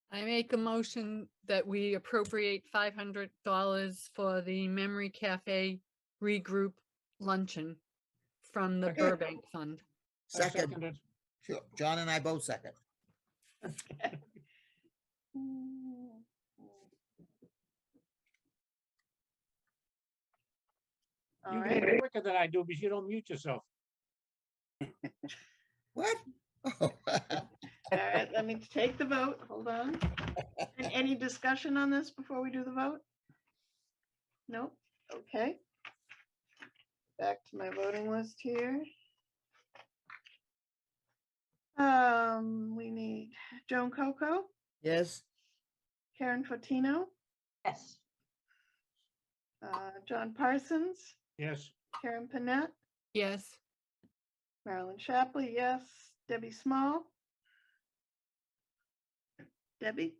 I make a motion that we appropriate $500 for the Memory Cafe regroup luncheon from the Okay. Burbank Fund. I second, second it. sure, John and I both second. Okay. All You right. get it quicker than I do because you don't mute yourself. What? All right, let me take the vote. Hold on. Any discussion on this before we do the vote? Nope. Okay. Back to my voting list here. We need Joan Coco, Yes, Karen Fotino, Yes. John Parsons, Yes. Karen Panett, Yes, Marilyn Shapley, yes. Debbie Small. Debbie,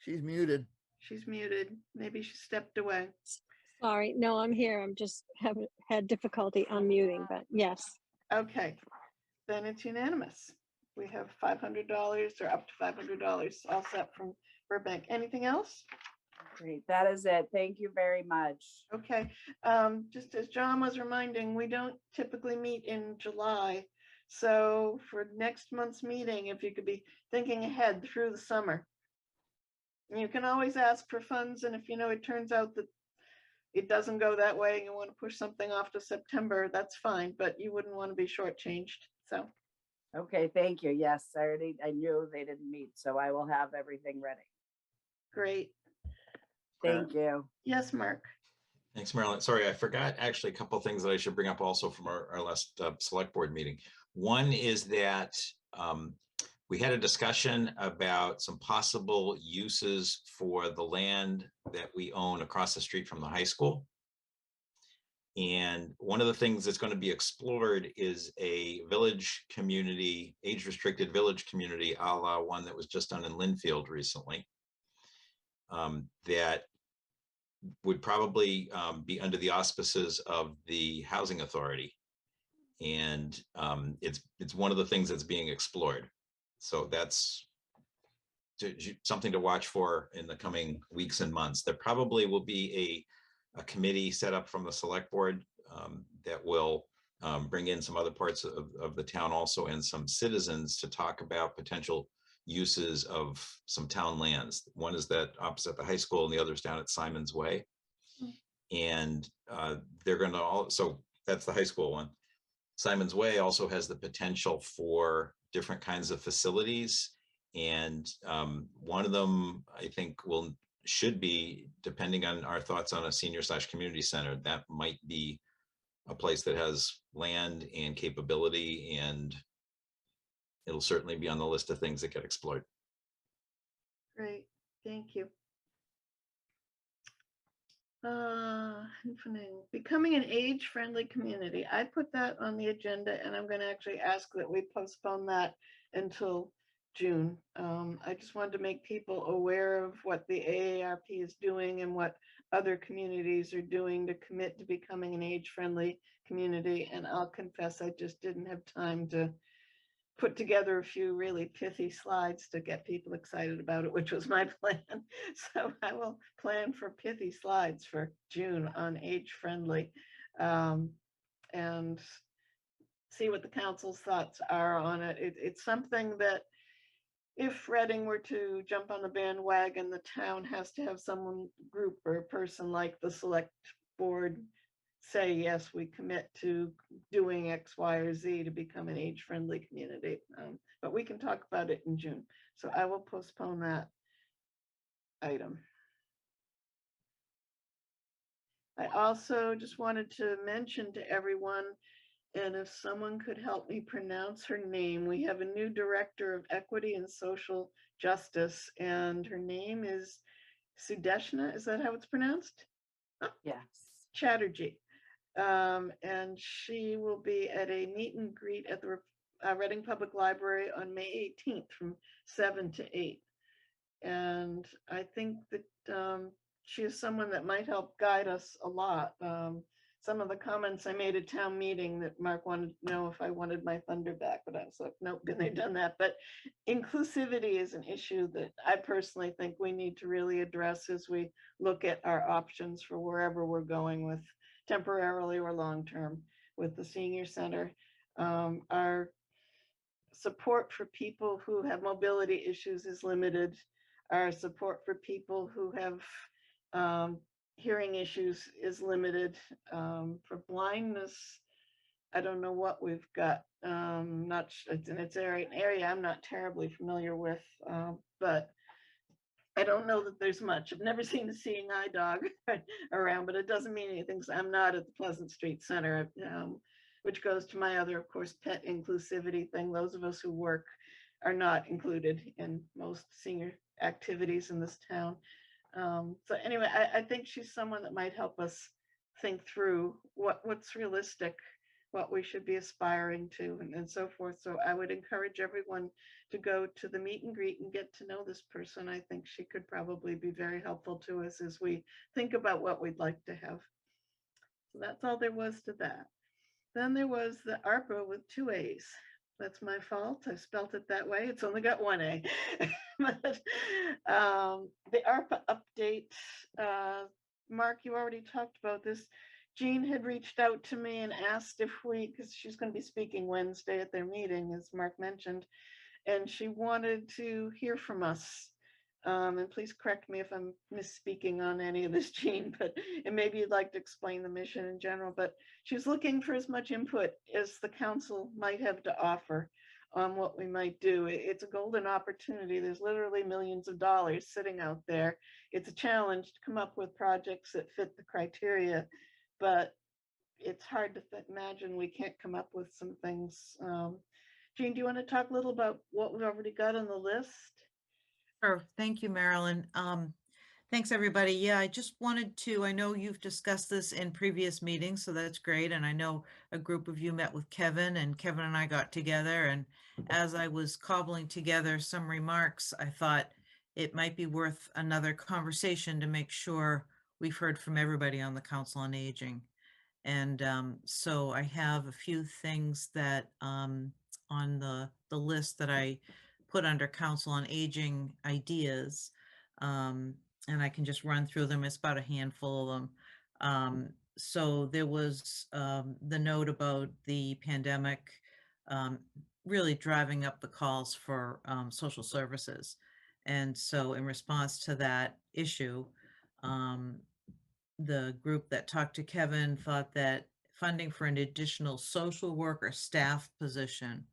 she's muted. she's muted. Maybe she stepped away. Sorry, no, I'm here. I'm just haven't had difficulty unmuting, but yes. Okay, then it's unanimous. We have $500 or up to $500 all set from Burbank. Anything else? Great, that is it. Thank you very much. Okay, just as John was reminding, we don't typically meet in July. So for next month's meeting, if you could be thinking ahead through the summer. And you can always ask for funds, and if you know, it turns out that it doesn't go that way and you want to push something off to September, that's fine, but you wouldn't want to be shortchanged, so. Okay, thank you. Yes, I knew they didn't meet, so I will have everything ready. Great. Thank you. Yes, Mark. Thanks, Marilyn. Sorry, I forgot actually a couple of things that I should bring up also from our last select board meeting. One is that we had a discussion about some possible uses for the land that we own across the street from the high school. And one of the things that's going to be explored is a village community, age-restricted village community, a la one that was just done in Linfield recently. That would probably be under the auspices of the housing authority. And it's one of the things that's being explored. So that's something to watch for in the coming weeks and months. There probably will be a committee set up from the select board that will bring in some other parts of the town also, and some citizens to talk about potential uses of some town lands. One is that opposite the high school and the other is down at Simon's Way. And they're going to also, that's the high school one. Simon's Way also has the potential for different kinds of facilities. And one of them, I think, should be, depending on our thoughts on a senior/community center, that might be a place that has land and capability, and it'll certainly be on the list of things that get explored. Great, thank you. Becoming an age-friendly community. I put that on the agenda, and I'm going to actually ask that we postpone that until June. I just wanted to make people aware of what the AARP is doing and what other communities are doing to commit to becoming an age-friendly community. And I'll confess, I just didn't have time to put together a few really pithy slides to get people excited about it, which was my plan. So I will plan for pithy slides for June on age-friendly, and see what the council's thoughts are on it. It's something that if Reading were to jump on the bandwagon, the town has to have someone, group or person like the select board say, yes, we commit to doing X, Y, or Z to become an age-friendly community. But we can talk about it in June. So I will postpone that item. I also just wanted to mention to everyone, and if someone could help me pronounce her name, we have a new director of equity and social justice, and her name is Sudeshna. Is that how it's pronounced? Yes. Chatterjee. And she will be at a meet and greet at the Reading Public Library on May 18th from 7 to 8. And I think that she is someone that might help guide us a lot. Some of the comments I made at town meeting that Mark wanted to know if I wanted my thunder back, but I was like, nope, they've done that. But inclusivity is an issue that I personally think we need to really address as we look at our options for wherever we're going with temporarily or long-term with the senior center. Our support for people who have mobility issues is limited. Our support for people who have hearing issues is limited. For blindness, I don't know what we've got. It's an area I'm not terribly familiar with, but I don't know that there's much. I've never seen a seeing eye dog around, but it doesn't mean anything. So I'm not at the Pleasant Street Center, which goes to my other, of course, pet inclusivity thing. Those of us who work are not included in most senior activities in this town. So anyway, I think she's someone that might help us think through what's realistic, what we should be aspiring to, and so forth. So I would encourage everyone to go to the meet and greet and get to know this person. I think she could probably be very helpful to us as we think about what we'd like to have. So that's all there was to that. Then there was the ARPA with 2 A's. That's my fault. I spelt it that way. It's only got 1 A. But, the ARPA update. Mark, you already talked about this. Jean had reached out to me and asked if because she's going to be speaking Wednesday at their meeting, as Mark mentioned, and she wanted to hear from us. And please correct me if I'm misspeaking on any of this, Jean, and maybe you'd like to explain the mission in general, but she's looking for as much input as the council might have to offer on what we might do. It's a golden opportunity. There's literally millions of dollars sitting out there. It's a challenge to come up with projects that fit the criteria, but it's hard to imagine we can't come up with some things. Jean, do you want to talk a little about what we've already got on the list? Sure. Thank you, Marilyn. Thanks, everybody. Yeah, I just wanted to, I know you've discussed this in previous meetings, so that's great. And I know a group of you met with Kevin, and Kevin and I got together. And as I was cobbling together some remarks, I thought it might be worth another conversation to make sure we've heard from everybody on the Council on Aging. And so I have a few things that on the list that I put under Council on Aging ideas, and I can just run through them. It's about a handful of them. So there was the note about the pandemic really driving up the calls for social services. And so in response to that issue, the group that talked to Kevin thought that funding for an additional social worker staff position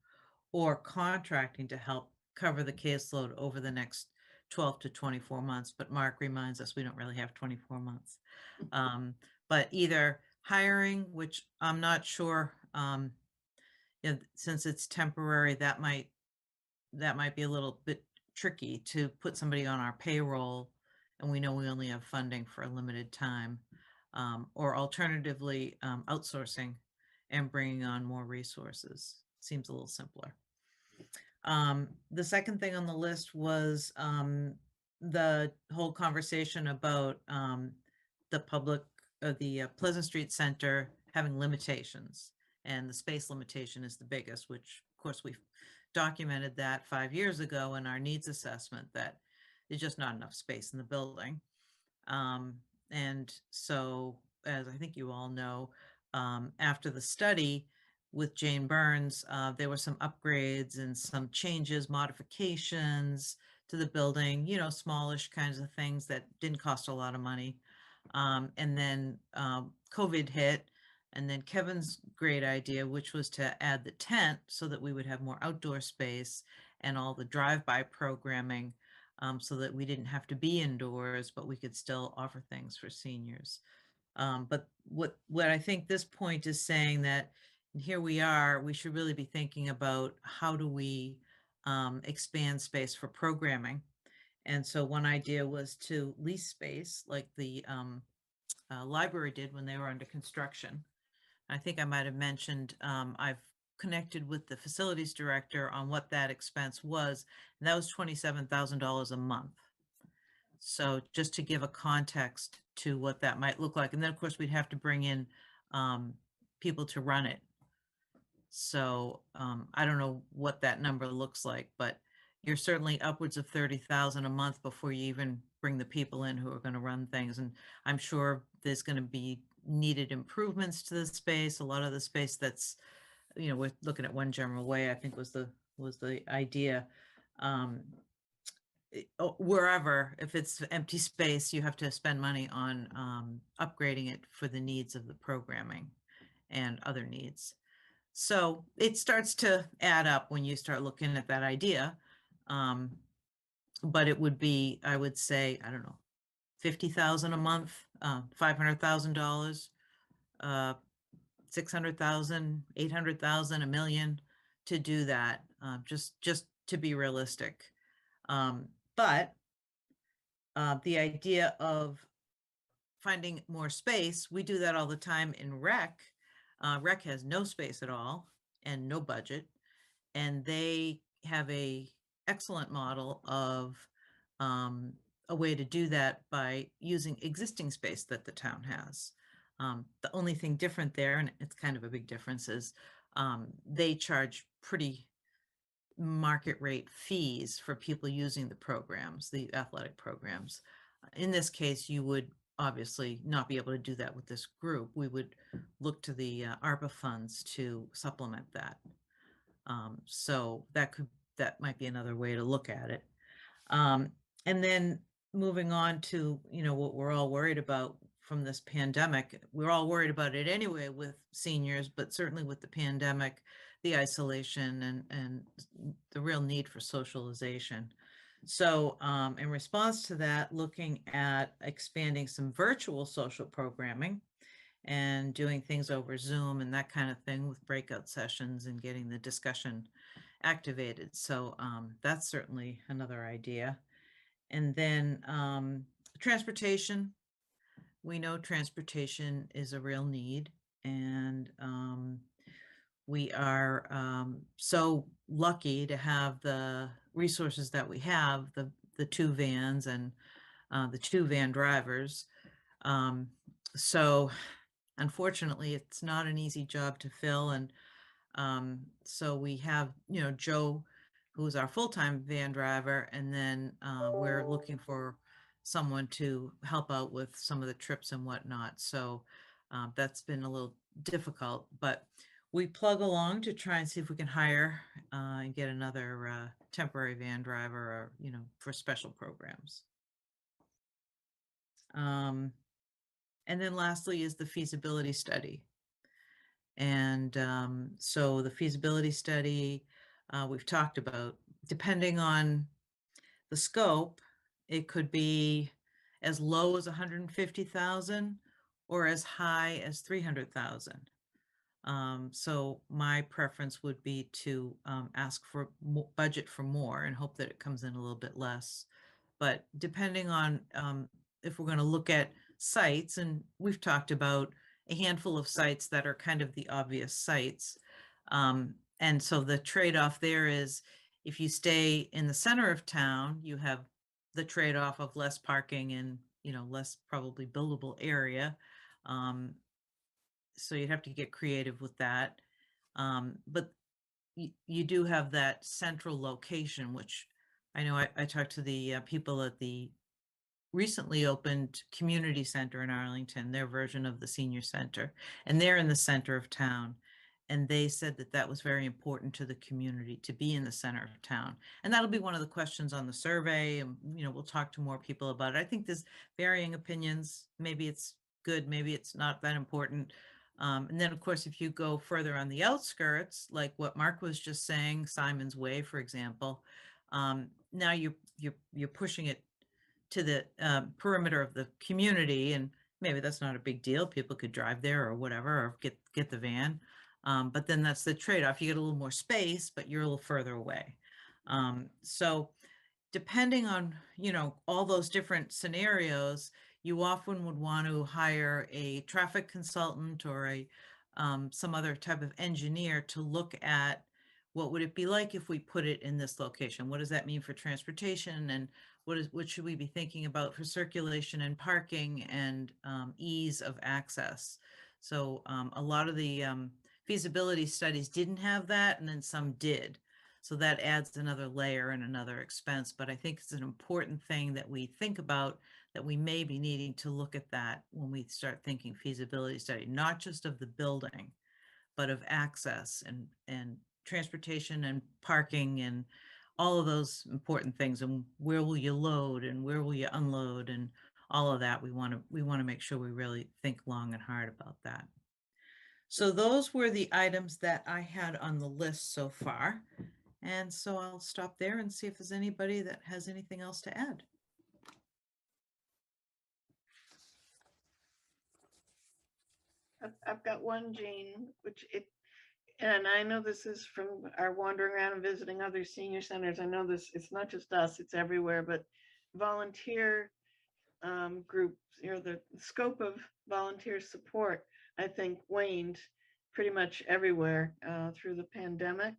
or contracting to help cover the caseload over the next 12 to 24 months. But Mark reminds us we don't really have 24 months. But either hiring, which I'm not sure, since it's temporary, that might be a little bit tricky to put somebody on our payroll, and we know we only have funding for a limited time, or alternatively, outsourcing and bringing on more resources. Seems a little simpler. The second thing on the list was the whole conversation about the Pleasant Street Center having limitations, and the space limitation is the biggest, which of course we've documented that 5 years ago in our needs assessment, that there's just not enough space in the building. And so, as I think you all know, after the study with Jane Burns, there were some upgrades and some changes, modifications to the building, smallish kinds of things that didn't cost a lot of money. And then COVID hit, and then Kevin's great idea, which was to add the tent so that we would have more outdoor space and all the drive-by programming, so that we didn't have to be indoors, but we could still offer things for seniors. But what I think this point is saying that here we are, we should really be thinking about how do we expand space for programming. And so one idea was to lease space like the library did when they were under construction. I think I might have mentioned I've connected with the facilities director on what that expense was, and that was $27,000 a month. So just to give a context to what that might look like. And then of course we'd have to bring in people to run it. So I don't know what that number looks like, but you're certainly upwards of 30,000 a month before you even bring the people in who are going to run things. And I'm sure there's going to be needed improvements to the space. A lot of the space that's, we're looking at One General Way, I think was the idea. Wherever, if it's empty space, you have to spend money on upgrading it for the needs of the programming and other needs. So it starts to add up when you start looking at that idea. But it would be, I would say, I don't know, 50,000 a month, $500,000, 600,000, 800,000, $1 million to do that, just to be realistic. But the idea of finding more space, we do that all the time in rec. Rec has no space at all and no budget, and they have a excellent model of a way to do that by using existing space that the town has. The only thing different there, and it's kind of a big difference, is they charge pretty market rate fees for people using the programs, the athletic programs. In this case, you would obviously not be able to do that with this group. We would look to the ARPA funds to supplement that. So that might be another way to look at it. And then moving on to, what we're all worried about from this pandemic. We're all worried about it anyway with seniors, but certainly with the pandemic, the isolation and the real need for socialization. So in response to that, looking at expanding some virtual social programming and doing things over Zoom and that kind of thing with breakout sessions and getting the discussion activated. So that's certainly another idea. And then transportation. We know transportation is a real need, and we are so lucky to have the resources that we have, the 2 vans and the 2 van drivers. So unfortunately, it's not an easy job to fill. And so we have, Joe, who's our full-time van driver, and then we're looking for someone to help out with some of the trips and whatnot. So that's been a little difficult, but we plug along to try and see if we can hire and get another temporary van driver, or for special programs. And then lastly is the feasibility study. And so the feasibility study we've talked about, depending on the scope, it could be as low as 150,000 or as high as 300,000. So my preference would be to ask for budget for more and hope that it comes in a little bit less. But depending on if we're going to look at sites, and we've talked about a handful of sites that are kind of the obvious sites. And so the trade-off there is, if you stay in the center of town, you have the trade-off of less parking and, less probably buildable area. So you'd have to get creative with that. But you do have that central location, which I know I talked to the people at the recently opened community center in Arlington, their version of the senior center, and they're in the center of town. And they said that that was very important to the community to be in the center of town. And that'll be one of the questions on the survey. And, we'll talk to more people about it. I think there's varying opinions. Maybe it's good, maybe it's not that important. And then, of course, if you go further on the outskirts, like what Mark was just saying, Simon's Way, for example, now you're pushing it to the perimeter of the community, and maybe that's not a big deal. People could drive there or whatever, or get the van. But then that's the trade-off. You get a little more space, but you're a little further away. So depending on, all those different scenarios, you often would want to hire a traffic consultant or some other type of engineer to look at what would it be like if we put it in this location? What does that mean for transportation? And what should we be thinking about for circulation and parking and ease of access? So a lot of the feasibility studies didn't have that, and then some did. So that adds another layer and another expense. But I think it's an important thing that we think about, that we may be needing to look at that when we start thinking feasibility study, not just of the building, but of access and transportation and parking and all of those important things. And where will you load and where will you unload and all of that. We want to make sure we really think long and hard about that. So those were the items that I had on the list so far. And so I'll stop there and see if there's anybody that has anything else to add. I've got one, Jane, and I know this is from our wandering around and visiting other senior centers. I know it's not just us, it's everywhere, but volunteer groups, the scope of volunteer support, I think, waned pretty much everywhere through the pandemic.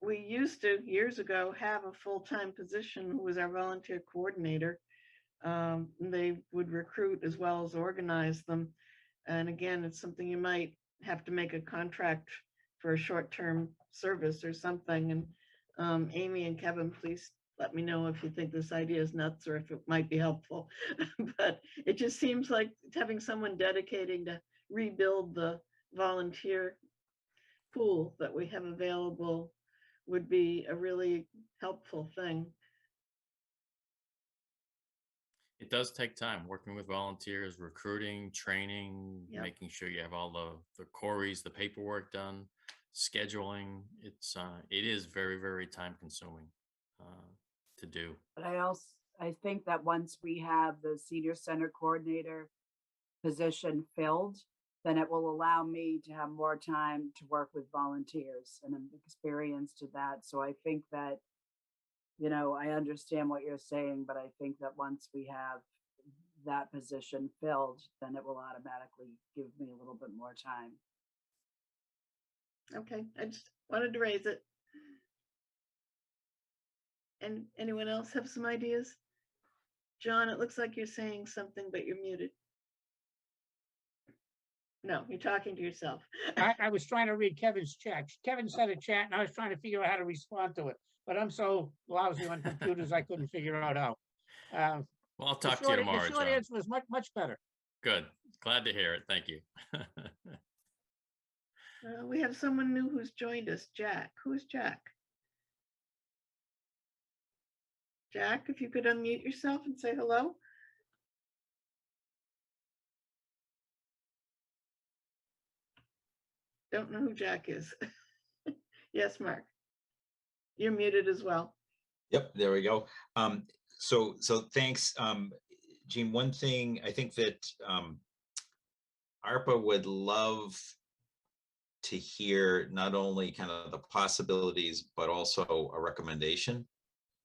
We used to, years ago, have a full-time position who was our volunteer coordinator. They would recruit as well as organize them. And again, it's something you might have to make a contract for a short-term service or something. And Amy and Kevin, please let me know if you think this idea is nuts or if it might be helpful. But it just seems like having someone dedicating to rebuild the volunteer pool that we have available would be a really helpful thing. It does take time working with volunteers, recruiting, training, Yep. making sure you have all the queries, the paperwork done, scheduling. It is very, very time consuming to do. But I think that once we have the senior center coordinator position filled, then it will allow me to have more time to work with volunteers, and I'm experienced to that. So I think that, I understand what you're saying, but I think that once we have that position filled, then it will automatically give me a little bit more time. Okay, I just wanted to raise it. And anyone else have some ideas? John, it looks like you're saying something, but you're muted. No, you're talking to yourself. I was trying to read Kevin's chat. Kevin said a chat and I was trying to figure out how to respond to it, but I'm so lousy on computers, I couldn't figure out how. Well, I'll The talk to you short- tomorrow, The short John. answer was much, much better. Good. Glad to hear it. Thank you. We have someone new who's joined us, Jack. Who's Jack? Jack, if you could unmute yourself and say hello. Don't know who Jack is. Yes, Mark. You're muted as well. Yep, there we go. So thanks, Jean. One thing I think that ARPA would love to hear not only kind of the possibilities, but also a recommendation,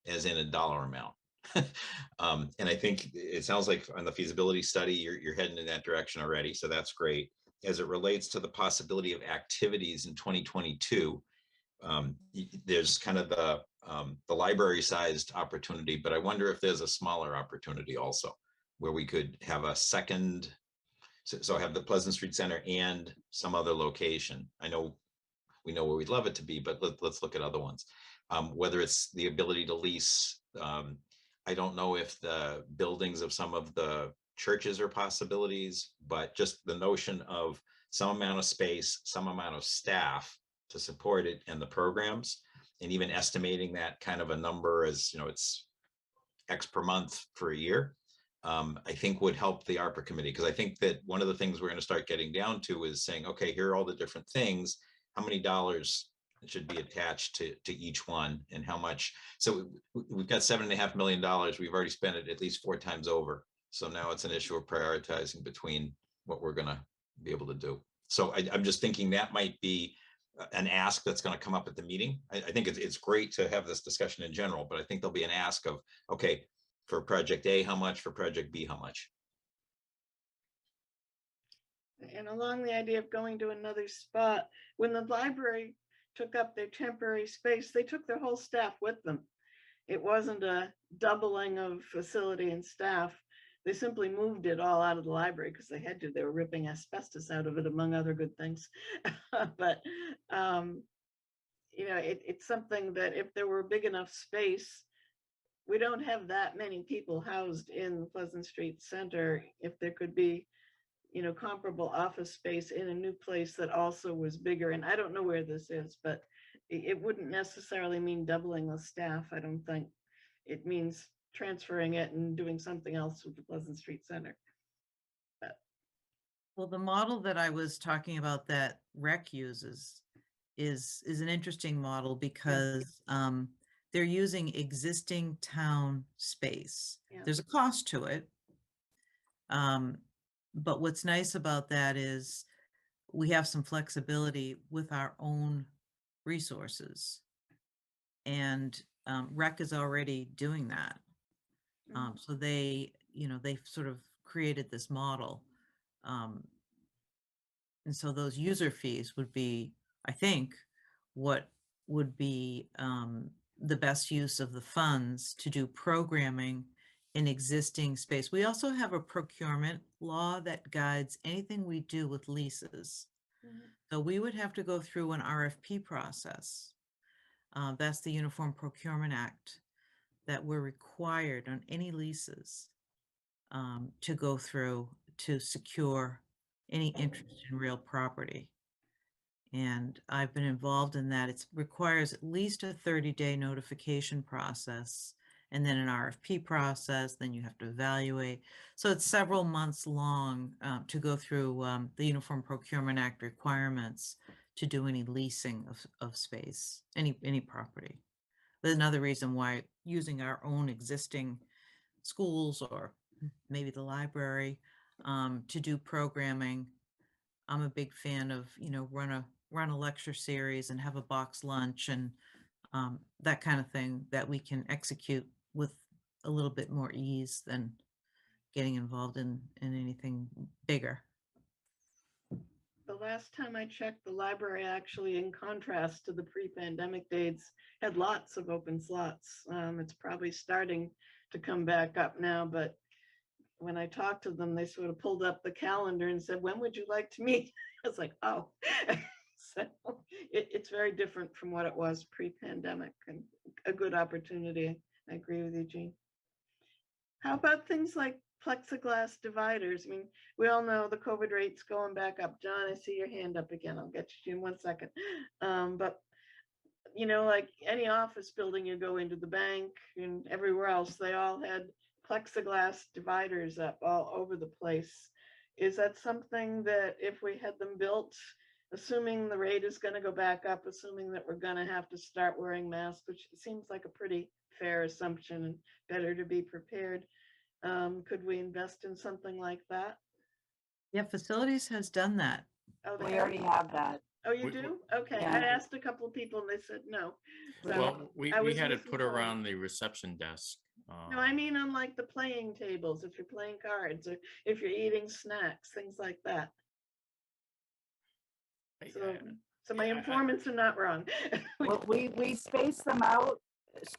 as in a dollar amount. And I think it sounds like on the feasibility study, you're heading in that direction already. So that's great. As it relates to the possibility of activities in 2022, there's kind of the library-sized opportunity, but I wonder if there's a smaller opportunity also, where we could have a second, so have the Pleasant Street Center and some other location. I know we know where we'd love it to be, but let's look at other ones. Whether it's the ability to lease, I don't know if the buildings of some of the churches are possibilities, but just the notion of some amount of space, some amount of staff to support it and the programs, and even estimating that kind of a number as, it's X per month for a year, I think would help the ARPA committee. Because I think that one of the things we're going to start getting down to is saying, okay, here are all the different things, how many dollars should be attached to each one, and how much. So we've got $7.5 million. We've already spent it at least 4 times over. So now it's an issue of prioritizing between what we're going to be able to do. So I'm just thinking that might be an ask that's going to come up at the meeting. I think it's great to have this discussion in general, but I think there'll be an ask of, okay, for project A, how much? For project B, how much? And along the idea of going to another spot, when the library took up their temporary space, they took their whole staff with them. It wasn't a doubling of facility and staff. They simply moved it all out of the library because they had to. They were ripping asbestos out of it, among other good things. But, it's something that if there were a big enough space, we don't have that many people housed in Pleasant Street Center. If there could be, comparable office space in a new place that also was bigger, and I don't know where this is, but it wouldn't necessarily mean doubling the staff. I don't think it means transferring it and doing something else with the Pleasant Street Center. Well, the model that I was talking about that REC uses is an interesting model because they're using existing town space. Yeah. There's a cost to it. But what's nice about that is we have some flexibility with our own resources. And REC is already doing that. So they, they've sort of created this model. And so those user fees would be, I think, what would be the best use of the funds to do programming in existing space. We also have a procurement law that guides anything we do with leases. So we would have to go through an RFP process. That's the Uniform Procurement Act. that we're required on any leases to go through to secure any interest in real property. And I've been involved in that. It requires at least a 30-day notification process and then an RFP process, then you have to evaluate. So it's several months long to go through the Uniform Procurement Act requirements to do any leasing of space, any property. But another reason why using our own existing schools or maybe the library to do programming. I'm a big fan of, run a lecture series and have a box lunch and that kind of thing that we can execute with a little bit more ease than getting involved in anything bigger. The last time I checked, the library actually, in contrast to the pre-pandemic days, had lots of open slots. It's probably starting to come back up now, but when I talked to them, they sort of pulled up the calendar and said, when would you like to meet? I was like, oh. So it's very different from what it was pre-pandemic, and a good opportunity. I agree with you, Jean. How about things like plexiglass dividers? I mean, we all know the COVID rate's going back up. John, I see your hand up again. I'll get you in 1 second. But like any office building, you go into the bank and everywhere else, they all had plexiglass dividers up all over the place. Is that something that if we had them built, assuming the rate is going to go back up, assuming that we're going to have to start wearing masks, which seems like a pretty fair assumption and better to be prepared, could we invest in something like that? Yeah, facilities has done that. Oh, We already have that. Oh, you We- do? Okay, Yeah. I asked a couple of people and they said no. So Well, we I was had it put misinformed. around the reception desk. No, I mean on like the playing tables, if you're playing cards or if you're eating snacks, things like that. So my yeah, informants are not wrong. Well, we space them out.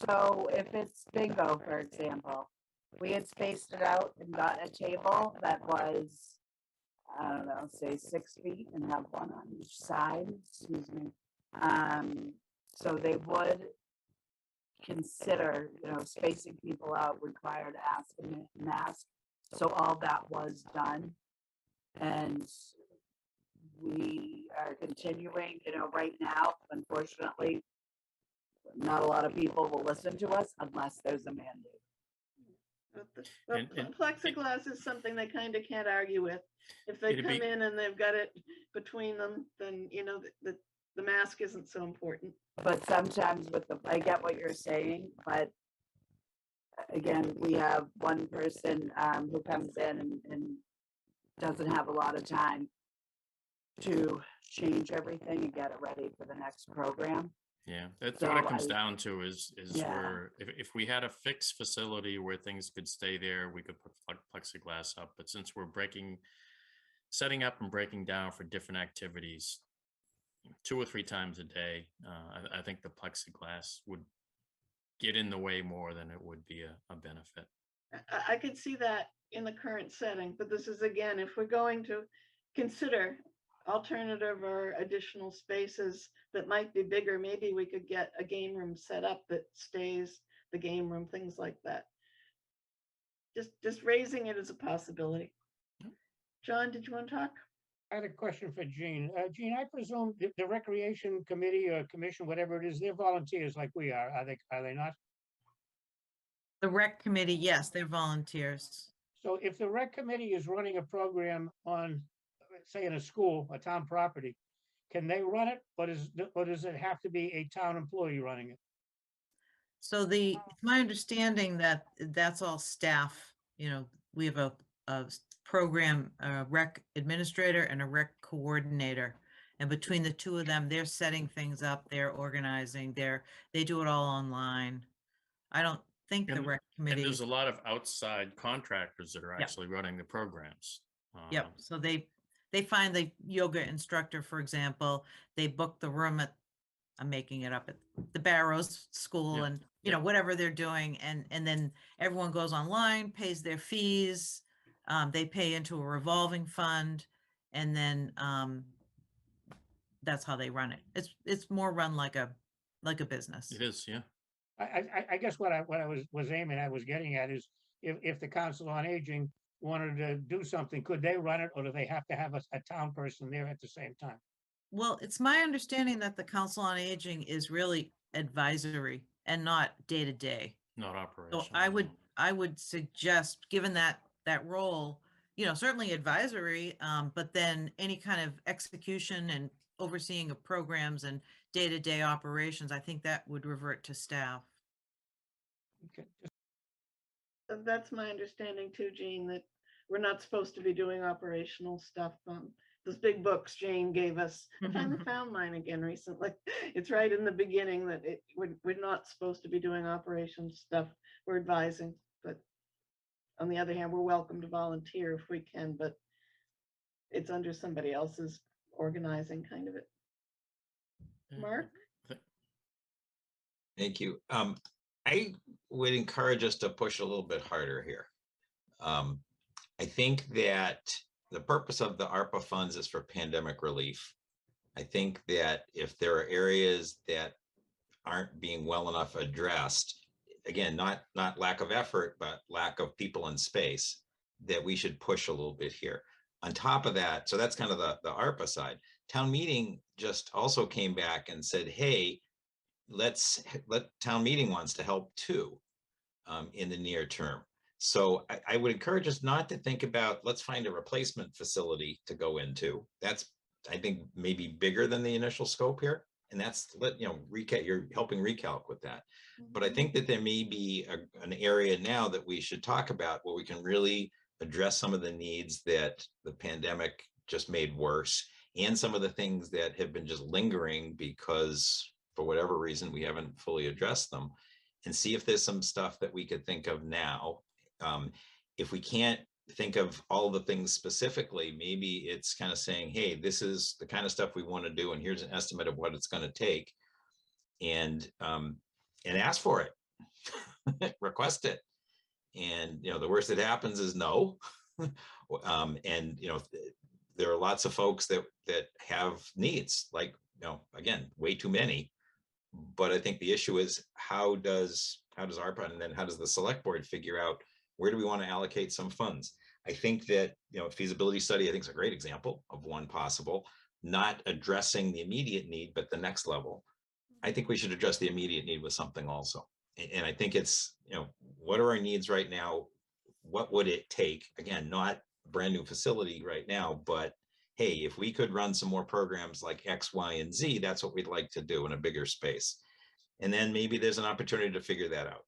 So if it's bingo, for example, we had spaced it out and got a table that was, I don't know, say 6 feet and have one on each side, excuse me. So they would consider, spacing people out required to ask a mask. So all that was done. And we are continuing, right now, unfortunately, not a lot of people will listen to us unless there's a mandate. But And- plexiglass is something they kind of can't argue with. If they It'd come be- in and they've got it between them, then the mask isn't so important. But sometimes I get what you're saying, but again, we have one person who comes in and doesn't have a lot of time to change everything and get it ready for the next program. Yeah, that's So what it comes I- down to is Yeah. where if we had a fixed facility where things could stay there, we could put plexiglass up. But since we're setting up and breaking down for different activities 2 or 3 times a day, I think the plexiglass would get in the way more than it would be a benefit. I could see that in the current setting, but this is again, if we're going to consider alternative or additional spaces that might be bigger, maybe we could get a game room set up that stays the game room, things like that. Just raising it as a possibility. John, did you want to talk? I had a question for Jean. Jean, I presume the Recreation Committee or Commission, whatever it is, they're volunteers like we are. Are they not? The rec committee, yes, they're volunteers. So if the Rec Committee is running a program on, say, in a school, a town property, can they run it, or does it have to be a town employee running it? So it's my understanding that that's all staff, we have a program, a rec administrator and a rec coordinator. And between the two of them, they're setting things up, they're organizing, they do it all online. I don't think the And- rec And committee. there's a lot of outside contractors that are Yep. actually running the programs. Yep, so they find the yoga instructor, for example, they book the room I'm making it up, at the Barrows School Yep, and, yep. whatever they're doing. And then everyone goes online, pays their fees. They pay into a revolving fund and then that's how they run it. It's more run like a business. It is, yeah. I guess what I was aiming at, was getting at is if the Council on Aging wanted to do something, could they run it, or do they have to have a town person there at the same time? Well, it's my understanding that the Council on Aging is really advisory and not day to day. Not So operational. I would suggest, given that role, certainly advisory, but then any kind of execution and overseeing of programs and day-to-day operations, I think that would revert to staff. Okay. That's my understanding too, Jean, that we're not supposed to be doing operational stuff. Those big books Jane gave us. I finally found mine again recently. It's right in the beginning that we're not supposed to be doing operations stuff. We're advising, but on the other hand, we're welcome to volunteer if we can, but it's under somebody else's organizing kind of it. Mark? Thank you. I would encourage us to push a little bit harder here. I think that the purpose of the ARPA funds is for pandemic relief. I think that if there are areas that aren't being well enough addressed, again, not lack of effort, but lack of people in space, that we should push a little bit here. On top of that, so that's kind of the ARPA side. Town meeting just also came back and said, hey, let town meeting wants to help too in the near term. So I would encourage us not to think about, let's find a replacement facility to go into. That's, I think, maybe bigger than the initial scope here. And that's, you're helping recalc with that. But I think that there may be an area now that we should talk about where we can really address some of the needs that the pandemic just made worse, and some of the things that have been just lingering because for whatever reason we haven't fully addressed them, and see if there's some stuff that we could think of now. If we can't think of all the things specifically, maybe it's kind of saying, hey, this is the kind of stuff we want to do, and here's an estimate of what it's going to take, and ask for it. Request it. And the worst that happens is no. And there are lots of folks that have needs, like, again, way too many. But I think the issue is how does ARPA, and then how does the select board figure out where do we want to allocate some funds? I think that, feasibility study, I think, is a great example of one possible, not addressing the immediate need, but the next level. I think we should address the immediate need with something also. And I think it's, what are our needs right now? What would it take? Again, not a brand new facility right now, but hey, if we could run some more programs like X, Y, and Z, that's what we'd like to do in a bigger space. And then maybe there's an opportunity to figure that out.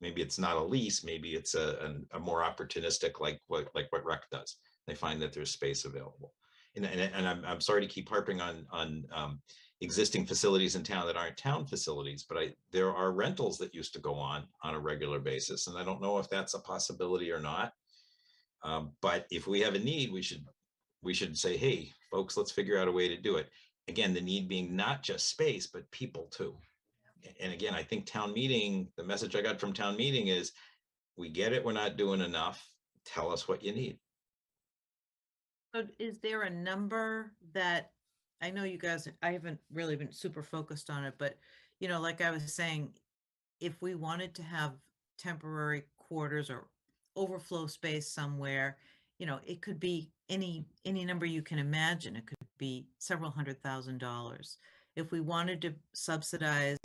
Maybe it's not a lease, maybe it's a more opportunistic, like what Rec does. They find that there's space available. And I'm sorry to keep harping on existing facilities in town that aren't town facilities, but there are rentals that used to go on a regular basis. And I don't know if that's a possibility or not. But if we have a need, we should say, hey, folks, let's figure out a way to do it. Again, the need being not just space, but people too. And again, I think town meeting, the message I got from town meeting is, we get it, we're not doing enough. Tell us what you need. So is there a number that, I know you guys, I haven't really been super focused on it, but like I was saying, if we wanted to have temporary quarters or overflow space somewhere, it could be any number you can imagine. It could be several $100,000. If we wanted to subsidize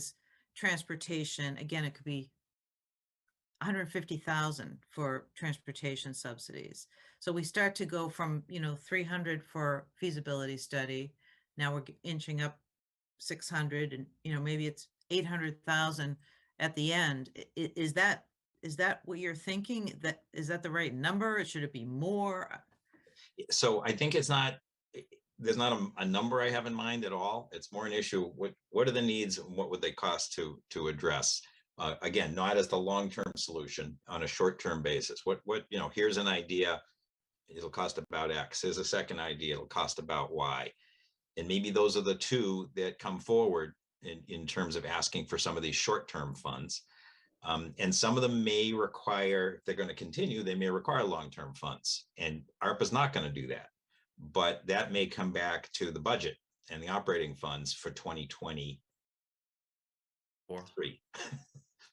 transportation, again, it could be 150,000 for transportation subsidies. So we start to go from 300 for feasibility study. Now we're inching up 600, and maybe it's 800,000 at the end. Is that what you're thinking? Is that the right number? Should it be more? So I think there's not a number I have in mind at all. It's more an issue. What are the needs and what would they cost to address? Again, not as the long-term solution, on a short-term basis. Here's an idea, it'll cost about X. Here's a second idea, it'll cost about Y. And maybe those are the two that come forward in terms of asking for some of these short-term funds. And some of them may require, if they're going to continue, they may require long-term funds. And ARPA's not going to do that. But that may come back to the budget and the operating funds for 2020 23,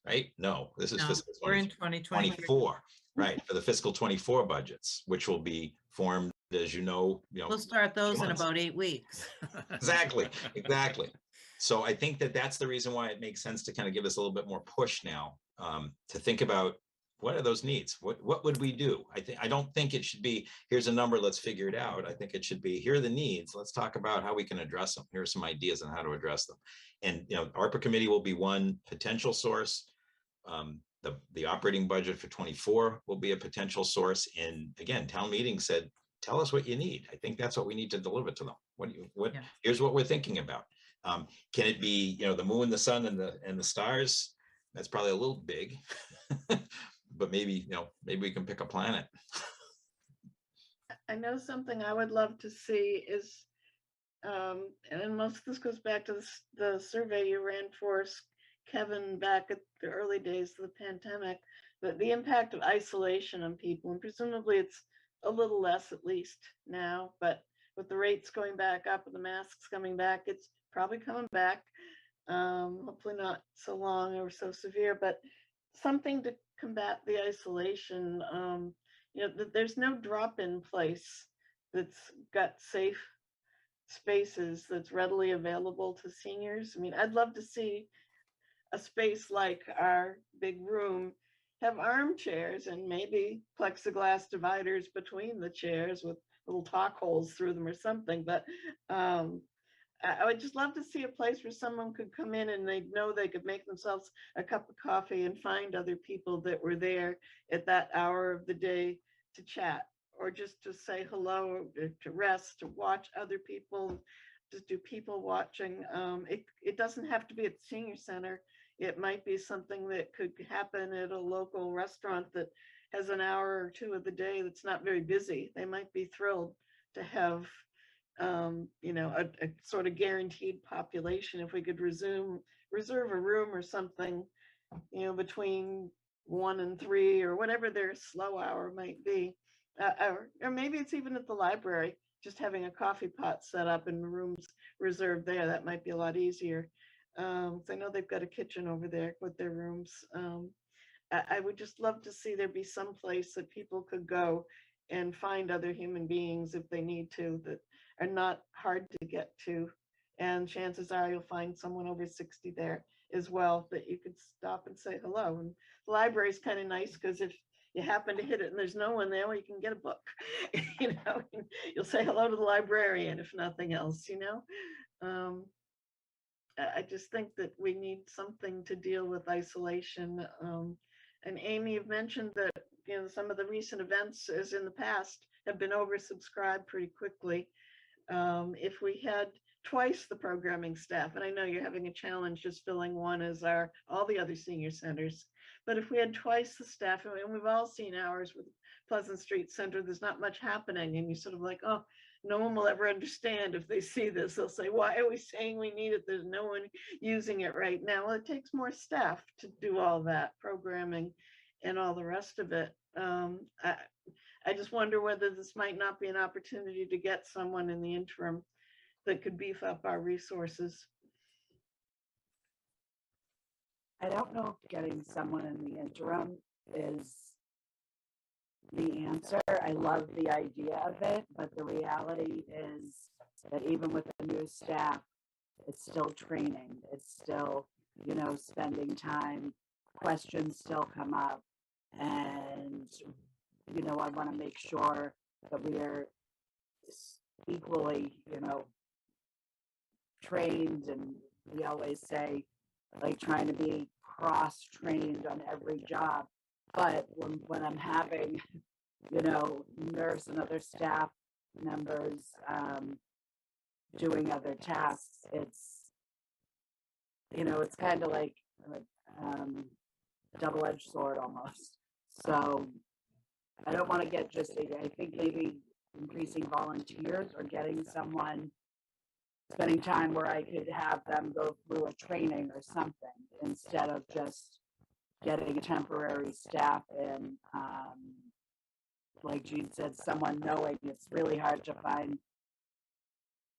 right? No, this is No, fiscal we're in 2023. 24, right, for the fiscal 24 budgets, which will be formed, as you know, We'll start those in months. about 8 weeks. Exactly, exactly. So I think that that's the reason why it makes sense to kind of give us a little bit more push now, to think about what are those needs? What would we do? I don't think it should be, here's a number, let's figure it out. I think it should be, here are the needs. Let's talk about how we can address them. Here are some ideas on how to address them. And, ARPA committee will be one potential source. The operating budget for 24 will be a potential source. And again, town meeting said, tell us what you need. I think that's what we need to deliver to them. Yeah. Here's what we're thinking about. Can it be, the moon, the sun, and the stars? That's probably a little big, but maybe, maybe we can pick a planet. I know something I would love to see is, and most of this goes back to the survey you ran for us, Kevin, back at the early days of the pandemic, but the impact of isolation on people, and presumably it's a little less at least now, but with the rates going back up and the masks coming back, it's probably coming back. Hopefully not so long or so severe, but something to combat the isolation. There's no drop-in place that's got safe spaces that's readily available to seniors. I mean, I'd love to see a space like our big room have armchairs and maybe plexiglass dividers between the chairs with little talk holes through them or something. But I would just love to see a place where someone could come in and they'd know they could make themselves a cup of coffee and find other people that were there at that hour of the day to chat, or just to say hello, or to rest, to watch other people, just do people watching. It doesn't have to be at the senior center. It might be something that could happen at a local restaurant that has an hour or two of the day that's not very busy. They might be thrilled to have a sort of guaranteed population. If we could reserve a room or something, between 1 and 3 or whatever their slow hour might be, or maybe it's even at the library, just having a coffee pot set up and rooms reserved there. That might be a lot easier. I know they've got a kitchen over there with their rooms. I would just love to see there be some place that people could go and find other human beings if they need to, that are not hard to get to. And chances are you'll find someone over 60 there as well that you could stop and say hello. And the library is kind of nice because if you happen to hit it and there's no one there, well, you can get a book. You'll say hello to the librarian, if nothing else, I just think that we need something to deal with isolation. And Amy, you've mentioned that some of the recent events, as in the past, have been oversubscribed pretty quickly. If we had twice the programming staff, and I know you're having a challenge just filling one as all the other senior centers, but if we had twice the staff, and we've all seen ours with Pleasant Street Center, there's not much happening, and you're sort of like, oh, no one will ever understand if they see this. They'll say, why are we saying we need it? There's no one using it right now. Well, it takes more staff to do all that programming and all the rest of it. I just wonder whether this might not be an opportunity to get someone in the interim that could beef up our resources. I don't know if getting someone in the interim is the answer. I love the idea of it, but the reality is that even with the new staff, it's still training. It's still, spending time. Questions still come up. And, I want to make sure that we are equally, trained. And we always say, like, trying to be cross-trained on every job. But when I'm having, nurse and other staff members doing other tasks, it's kind of like double-edged sword almost. So I don't want to get I think maybe increasing volunteers or getting someone, spending time where I could have them go through a training or something instead of just getting a temporary staff in. Like Jean said, someone knowing. It's really hard to find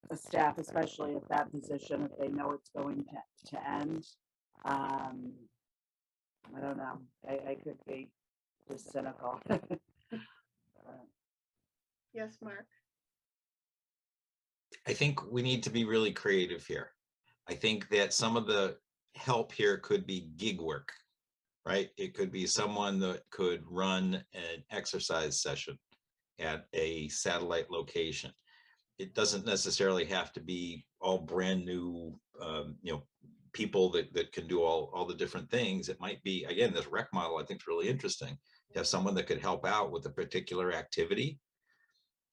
a staff, especially at that position, if they know it's going to end. I don't know. I could be just cynical. Yes, Mark. I think we need to be really creative here. I think that some of the help here could be gig work, right? It could be someone that could run an exercise session at a satellite location. It doesn't necessarily have to be all brand new, people that can do all the different things. It might be, again, this rec model I think is really interesting. To have someone that could help out with a particular activity.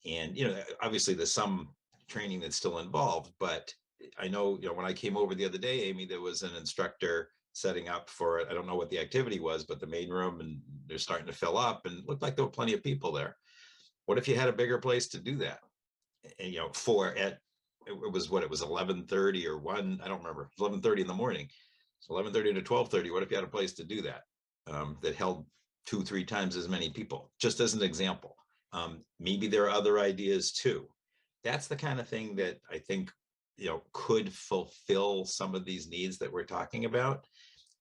And, obviously there's some training that's still involved, but I know, when I came over the other day, Amy, there was an instructor setting up for it. I don't know what the activity was, but the main room, and they're starting to fill up, and it looked like there were plenty of people there. What if you had a bigger place to do that? And, it was 11:30 or 1, I don't remember, 11:30 in the morning. So 11:30 to 12:30, what if you had a place to do that? That held 2-3 times as many people, just as an example. Maybe there are other ideas too. That's the kind of thing that I think, could fulfill some of these needs that we're talking about.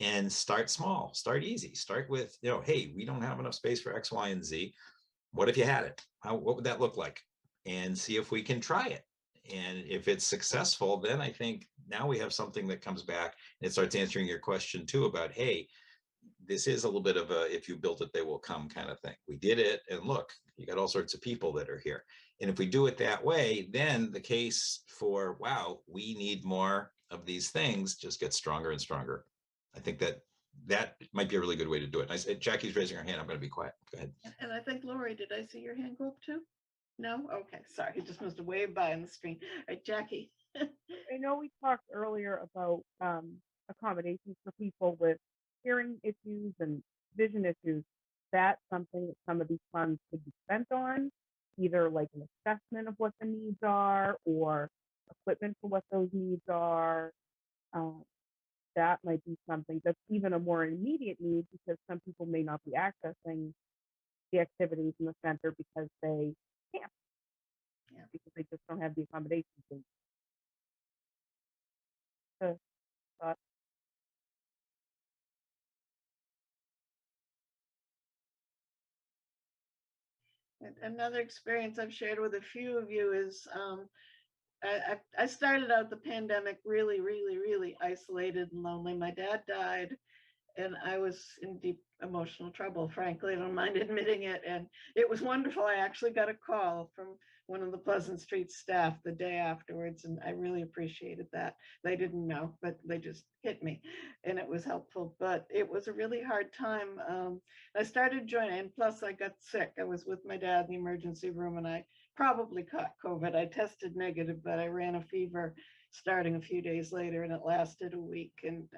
And start small, start easy, start with, hey, we don't have enough space for X, Y, and Z. What if you had it? What would that look like? And see if we can try it. And if it's successful, then I think now we have something that comes back and it starts answering your question too about, hey, this is a little bit of a, if you built it, they will come kind of thing. We did it, and look, you got all sorts of people that are here. And if we do it that way, then the case for, wow, we need more of these things just gets stronger and stronger. I think that might be a really good way to do it. And I said, Jackie's raising her hand. I'm going to be quiet. Go ahead. And I think, Lori, did I see your hand go up too? No? Okay, sorry. He just must have waved by on the screen. All right, Jackie. I know we talked earlier about accommodations for people with hearing issues and vision issues. That's something that some of these funds could be spent on, either like an assessment of what the needs are or equipment for what those needs are. That might be something that's even a more immediate need, because some people may not be accessing the activities in the center because they can't. Yeah, because they just don't have the accommodations. But another experience I've shared with a few of you is I started out the pandemic really, really, really isolated and lonely. My dad died, and I was in deep emotional trouble, frankly. I don't mind admitting it. And it was wonderful. I actually got a call from one of the Pleasant Street staff the day afterwards, and I really appreciated that. They didn't know, but they just hit me, and it was helpful. But it was a really hard time. I started joining, and plus I got sick. I was with my dad in the emergency room, and I probably caught COVID. I tested negative, but I ran a fever starting a few days later, and it lasted a week. And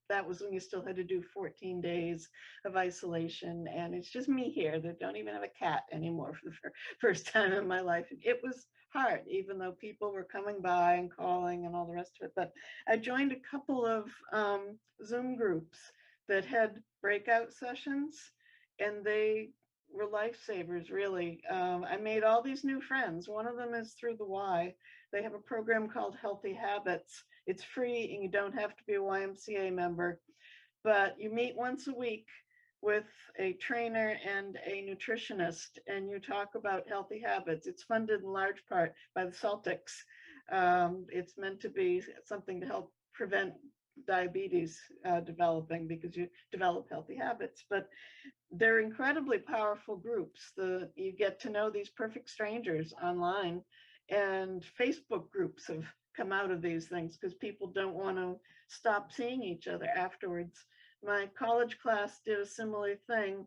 that was when you still had to do 14 days of isolation. And it's just me here that don't even have a cat anymore for the first time in my life. It was hard, even though people were coming by and calling and all the rest of it. But I joined a couple of Zoom groups that had breakout sessions, and they were lifesavers, really. I made all these new friends. One of them is through the Y. They have a program called Healthy Habits. It's free and you don't have to be a YMCA member, but you meet once a week with a trainer and a nutritionist, and you talk about healthy habits. It's funded in large part by the Celtics. It's meant to be something to help prevent diabetes developing, because you develop healthy habits. But they're incredibly powerful groups. You get to know these perfect strangers online, and Facebook groups have come out of these things because people don't want to stop seeing each other afterwards. My college class did a similar thing.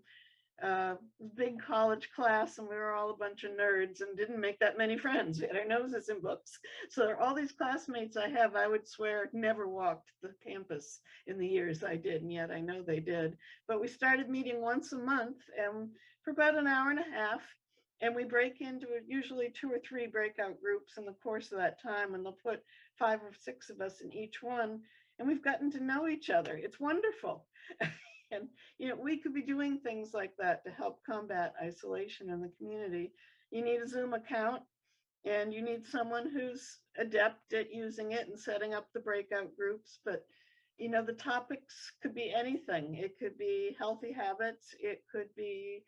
Big college class, and we were all a bunch of nerds and didn't make that many friends. We had our noses in books. So all these classmates I have, I would swear never walked the campus in the years I did, and yet I know they did. But we started meeting once a month, and for about an hour and a half, and we break into usually 2 or 3 breakout groups in the course of that time, and they'll put 5 or 6 of us in each one, and we've gotten to know each other. It's wonderful. And we could be doing things like that to help combat isolation in the community. You need a Zoom account, and you need someone who's adept at using it and setting up the breakout groups. But you know, the topics could be anything. It could be healthy habits. It could be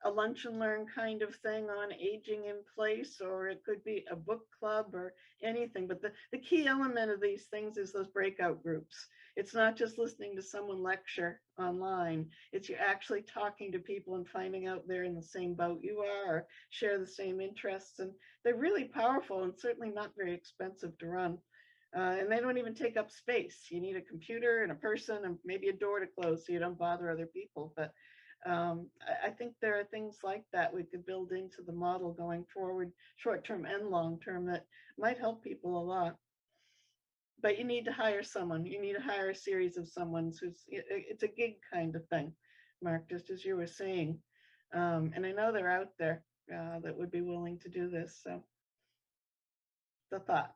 a lunch and learn kind of thing on aging in place, or it could be a book club or anything. But the key element of these things is those breakout groups. It's not just listening to someone lecture online. It's you actually talking to people and finding out they're in the same boat you are, or share the same interests. And they're really powerful and certainly not very expensive to run. And they don't even take up space. You need a computer and a person and maybe a door to close so you don't bother other people. But I think there are things like that we could build into the model going forward, short-term and long-term, that might help people a lot. But you need to hire someone. You need to hire a series of someone who's, it's a gig kind of thing, Mark, just as you were saying. And I know they're out there that would be willing to do this. So the thought.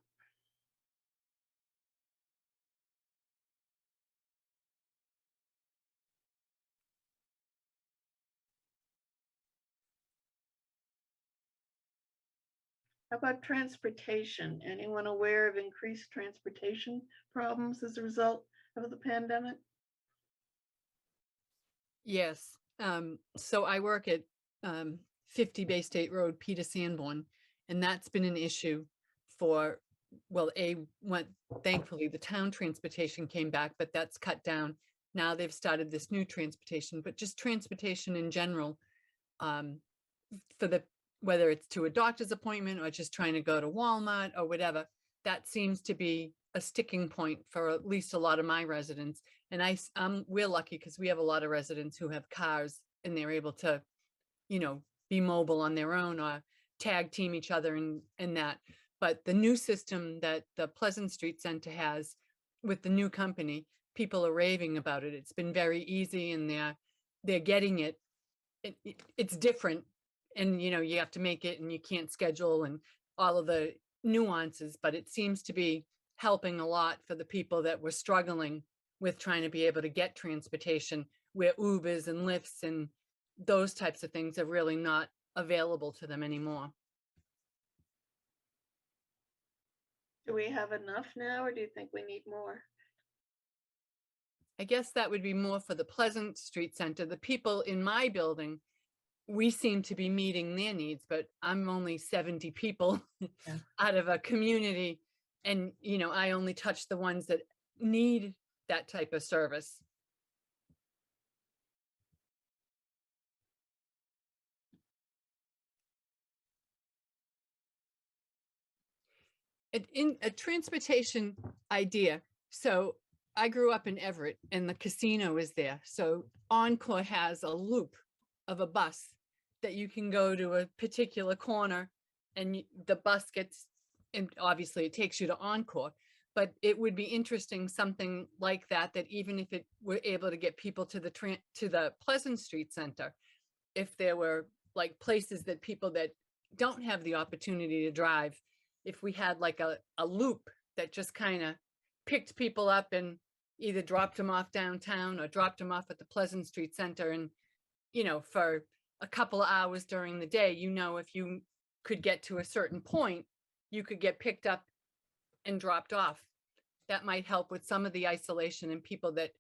How about transportation? Anyone aware of increased transportation problems as a result of the pandemic? Yes. So I work at 50 Bay State Road, Peter Sanborn, and that's been an issue for, well, thankfully the town transportation came back, but that's cut down. Now they've started this new transportation, but just transportation in general, for whether it's to a doctor's appointment or just trying to go to Walmart or whatever, that seems to be a sticking point for at least a lot of my residents. And we're lucky because we have a lot of residents who have cars and they're able to, you know, be mobile on their own or tag team each other and that. But the new system that the Pleasant Street Center has with the new company, people are raving about it. It's been very easy and they're getting it. It's different. And, you know, you have to make it and you can't schedule and all of the nuances, but it seems to be helping a lot for the people that were struggling with trying to be able to get transportation, where Ubers and Lyfts and those types of things are really not available to them anymore. Do we have enough now, or do you think we need more? I guess that would be more for the Pleasant Street Center. The people in my building, we seem to be meeting their needs, but I'm only 70 people out of a community. And, you know, I only touch the ones that need that type of service. In a transportation idea. So I grew up in Everett and the casino is there. So Encore has a loop of a bus that you can go to a particular corner and the bus gets, and obviously it takes you to Encore, but it would be interesting, something like that, that even if it were able to get people to the Pleasant Street Center, if there were like places that people that don't have the opportunity to drive, if we had like a loop that just kind of picked people up and either dropped them off downtown or dropped them off at the Pleasant Street Center, and, you know, for a couple of hours during the day, you know, if you could get to a certain point, you could get picked up and dropped off. That might help with some of the isolation and people that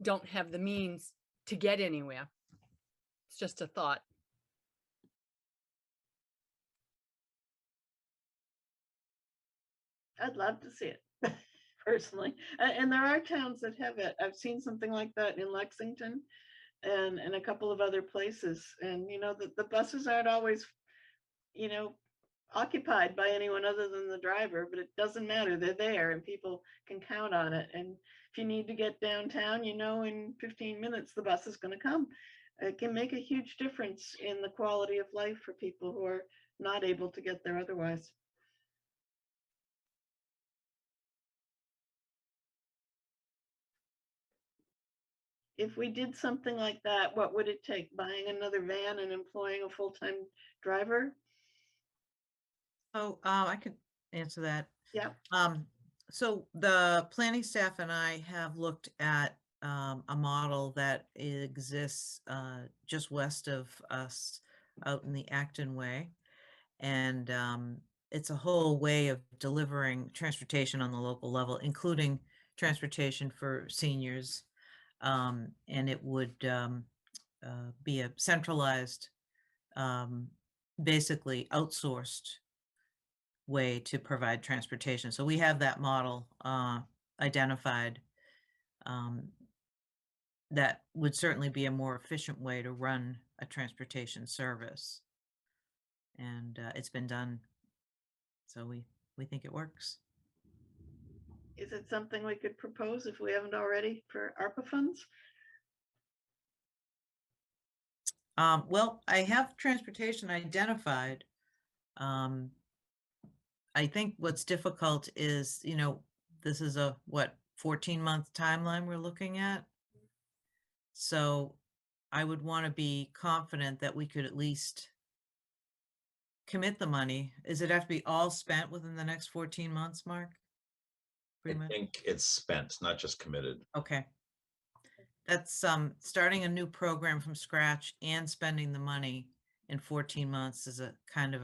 don't have the means to get anywhere. It's just a thought. I'd love to see it personally. And there are towns that have it. I've seen something like that in Lexington and a couple of other places. And, you know, the buses aren't always, you know, occupied by anyone other than the driver, but it doesn't matter. They're there and people can count on it. And if you need to get downtown, you know, in 15 minutes, the bus is going to come. It can make a huge difference in the quality of life for people who are not able to get there otherwise. If we did something like that, what would it take? Buying another van and employing a full-time driver? Oh, I could answer that. Yeah. So the planning staff and I have looked at a model that exists just west of us out in the Acton Way. And it's a whole way of delivering transportation on the local level, including transportation for seniors. And it would be a centralized, basically outsourced way to provide transportation. So we have that model identified. That would certainly be a more efficient way to run a transportation service. And it's been done. So we think it works. Is it something we could propose if we haven't already for ARPA funds? Well, I have transportation identified. I think what's difficult is, this is a, 14-month timeline we're looking at. So I would want to be confident that we could at least commit the money. Does it have to be all spent within the next 14 months, Mark? I think it's spent, not just committed. Okay. That's starting a new program from scratch and spending the money in 14 months is a kind of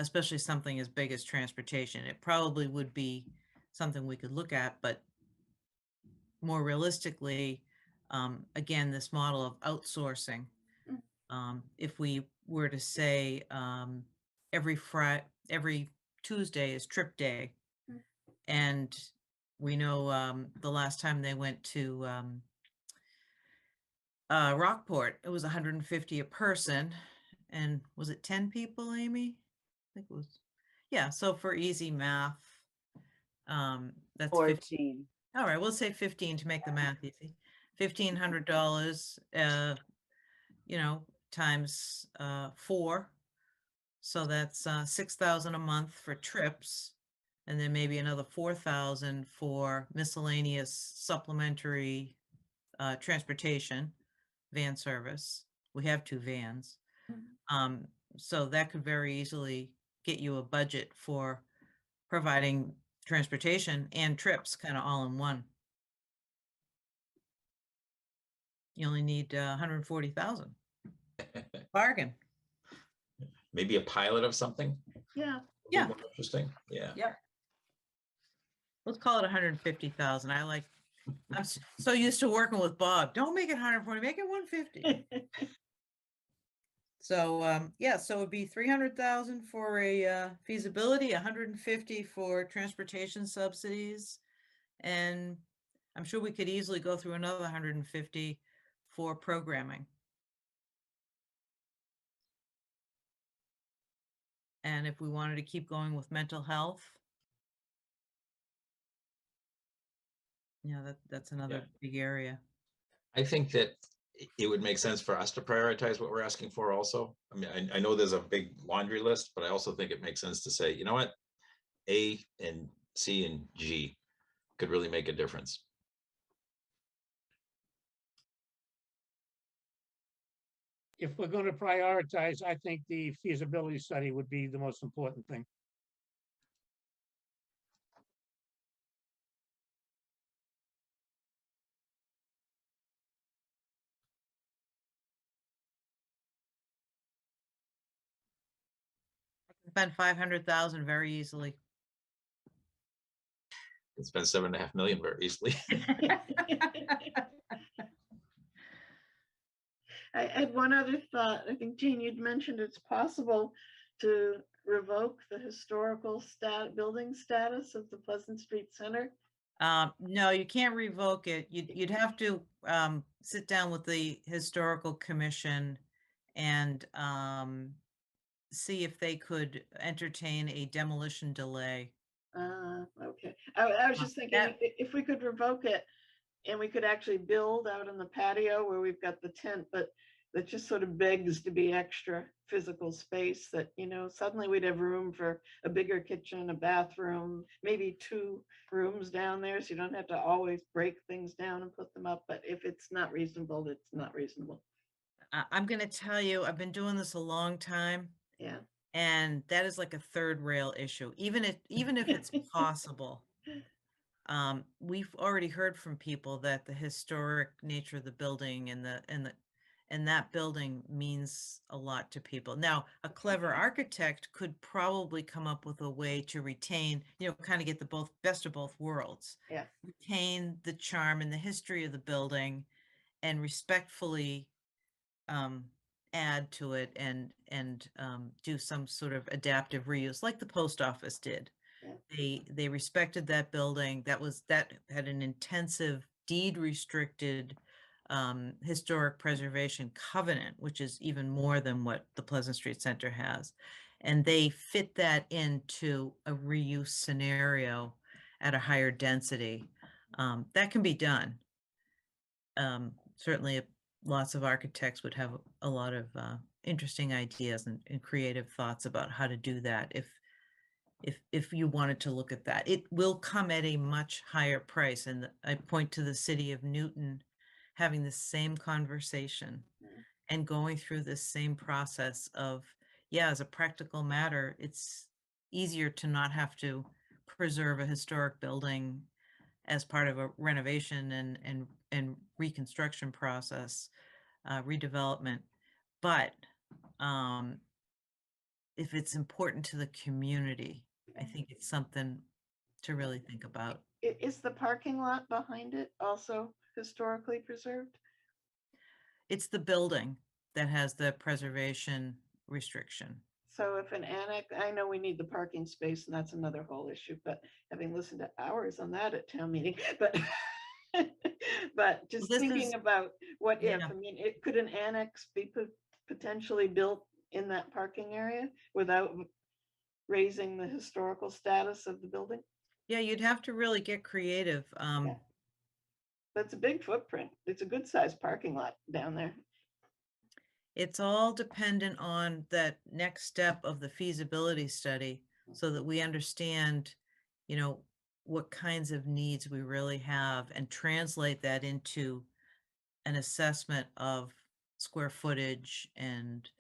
especially something as big as transportation. It probably would be something we could look at, but more realistically, again, this model of outsourcing, if we were to say every Tuesday is trip day, and we know the last time they went to Rockport, it was 150 a person, and was it 10 people, Amy? I think it was. Yeah, so for easy math, that's 14. All right, we'll say 15 to make the math easy. $1,500, times 4. So that's 6,000 a month for trips, and then maybe another 4,000 for miscellaneous supplementary transportation, van service. We have 2 vans. So that could very easily get you a budget for providing transportation and trips kind of all in one. You only need 140,000. Bargain. Maybe a pilot of something. Yeah. Yeah. More interesting. Yeah. Yep. Let's call it 150,000. I'm so used to working with Bob. Don't make it 140, make it 150. So yeah, so it'd be 300,000 for a feasibility, 150 for transportation subsidies, and I'm sure we could easily go through another 150 for programming. And if we wanted to keep going with mental health, that's another big area. I think that it would make sense for us to prioritize what we're asking for also. I mean, I know there's a big laundry list, but I also think it makes sense to say, you know what? A and C and G could really make a difference. If we're going to prioritize, I think the feasibility study would be the most important thing. Spend 500,000 very easily. It's spend 7.5 million very easily. I had one other thought. I think, Jean, you'd mentioned it's possible to revoke the historical building status of the Pleasant Street Center. No, you can't revoke it. You'd have to sit down with the historical commission and see if they could entertain a demolition delay. Okay. I was just thinking if we could revoke it and we could actually build out in the patio where we've got the tent, but that just sort of begs to be extra physical space that, suddenly we'd have room for a bigger kitchen, a bathroom, maybe 2 rooms down there. So you don't have to always break things down and put them up. But if it's not reasonable, it's not reasonable. I'm going to tell you, I've been doing this a long time. Yeah. And that is like a third rail issue, even if it's possible. We've already heard from people that the historic nature of the building and And that building means a lot to people. Now, a clever architect could probably come up with a way to retain, kind of get the best of both worlds. Yeah. Retain the charm and the history of the building and respectfully add to it and do some sort of adaptive reuse like the post office did. Yeah. They respected that building. That had an intensive deed restricted historic preservation covenant, which is even more than what the Pleasant Street Center has. And they fit that into a reuse scenario at a higher density. That can be done. Certainly lots of architects would have a lot of interesting ideas and creative thoughts about how to do that if you wanted to look at that. It will come at a much higher price. And I point to the city of Newton having the same conversation and going through this same process of, as a practical matter, it's easier to not have to preserve a historic building as part of a renovation and reconstruction process, redevelopment. But if it's important to the community, I think it's something to really think about. Is the parking lot behind it also historically preserved? It's the building that has the preservation restriction. So if an annex, I know we need the parking space and that's another whole issue, but having listened to hours on that at town meeting, but but just This thinking is- about what if, Yeah. I mean, could an annex be potentially built in that parking area without raising the historical status of the building? Yeah, you'd have to really get creative. Yeah. That's a big footprint. It's a good sized parking lot down there. It's all dependent on that next step of the feasibility study so that we understand, what kinds of needs we really have and translate that into an assessment of square footage and,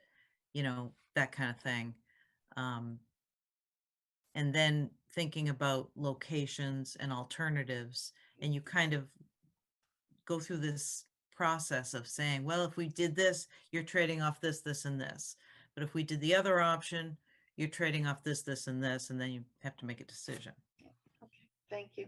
that kind of thing. And then thinking about locations and alternatives, and you kind of go through this process of saying, well, if we did this, you're trading off this, this, and this. But if we did the other option, you're trading off this, this, and this, and then you have to make a decision. Okay, thank you.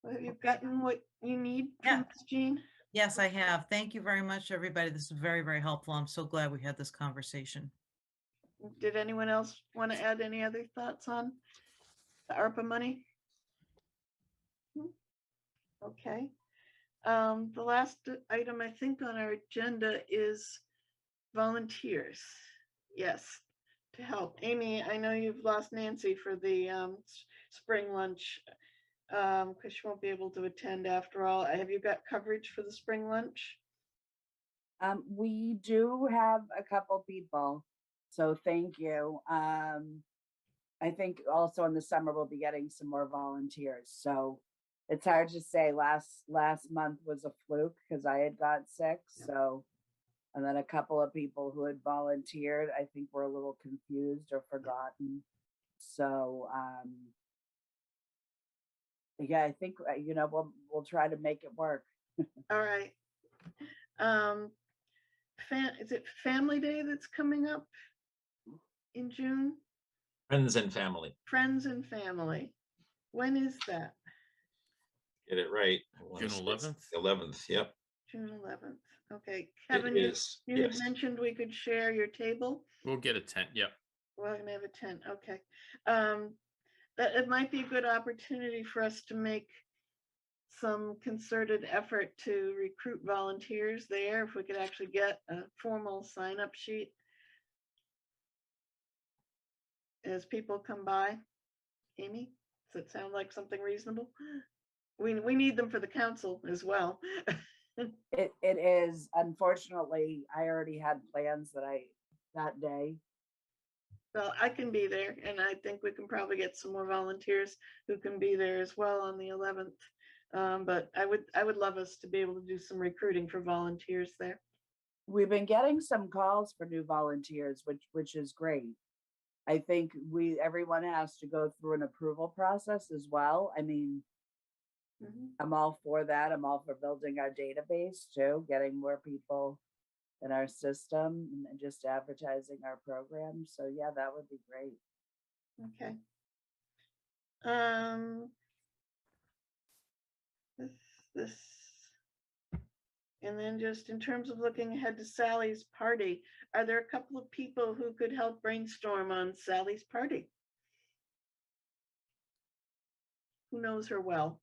Well, have you gotten what you need Yeah. from us, Jean? Yes, I have. Thank you very much, everybody. This is very, very helpful. I'm so glad we had this conversation. Did anyone else want to add any other thoughts on the ARPA money? Okay. The last item I think on our agenda is volunteers. Yes, to help. Amy, I know you've lost Nancy for the spring lunch because she won't be able to attend after all. Have you got coverage for the spring lunch? We do have a couple people, so thank you. I think also in the summer we'll be getting some more volunteers. So it's hard to say. Last month was a fluke because I had got sick. So, and then a couple of people who had volunteered, I think were a little confused or forgotten. So, yeah, I think we'll try to make it work. All right. Is it Family Day that's coming up in June? Friends and family. Friends and Family. When is that? Get it right. I wanna June say it's 11th? the 11th, yep. June 11th. Okay, It Kevin, is, you had yes. mentioned we could share your table. We'll get a tent. Yep. We're gonna have a tent, okay. That it might be a good opportunity for us to make some concerted effort to recruit volunteers there, if we could actually get a formal sign-up sheet as people come by. Amy, does it sound like something reasonable? We need them for the council as well. It is, unfortunately, I already had plans that day. Well, I can be there, and I think we can probably get some more volunteers who can be there as well on the 11th. But I would love us to be able to do some recruiting for volunteers there. We've been getting some calls for new volunteers, which is great. I think everyone has to go through an approval process as well. I mean, Mhm. I'm all for that. I'm all for building our database too, getting more people in our system and just advertising our program. So yeah, that would be great. Okay. Um, this, and then just in terms of looking ahead to Sally's party, are there a couple of people who could help brainstorm on Sally's party? Who knows her well?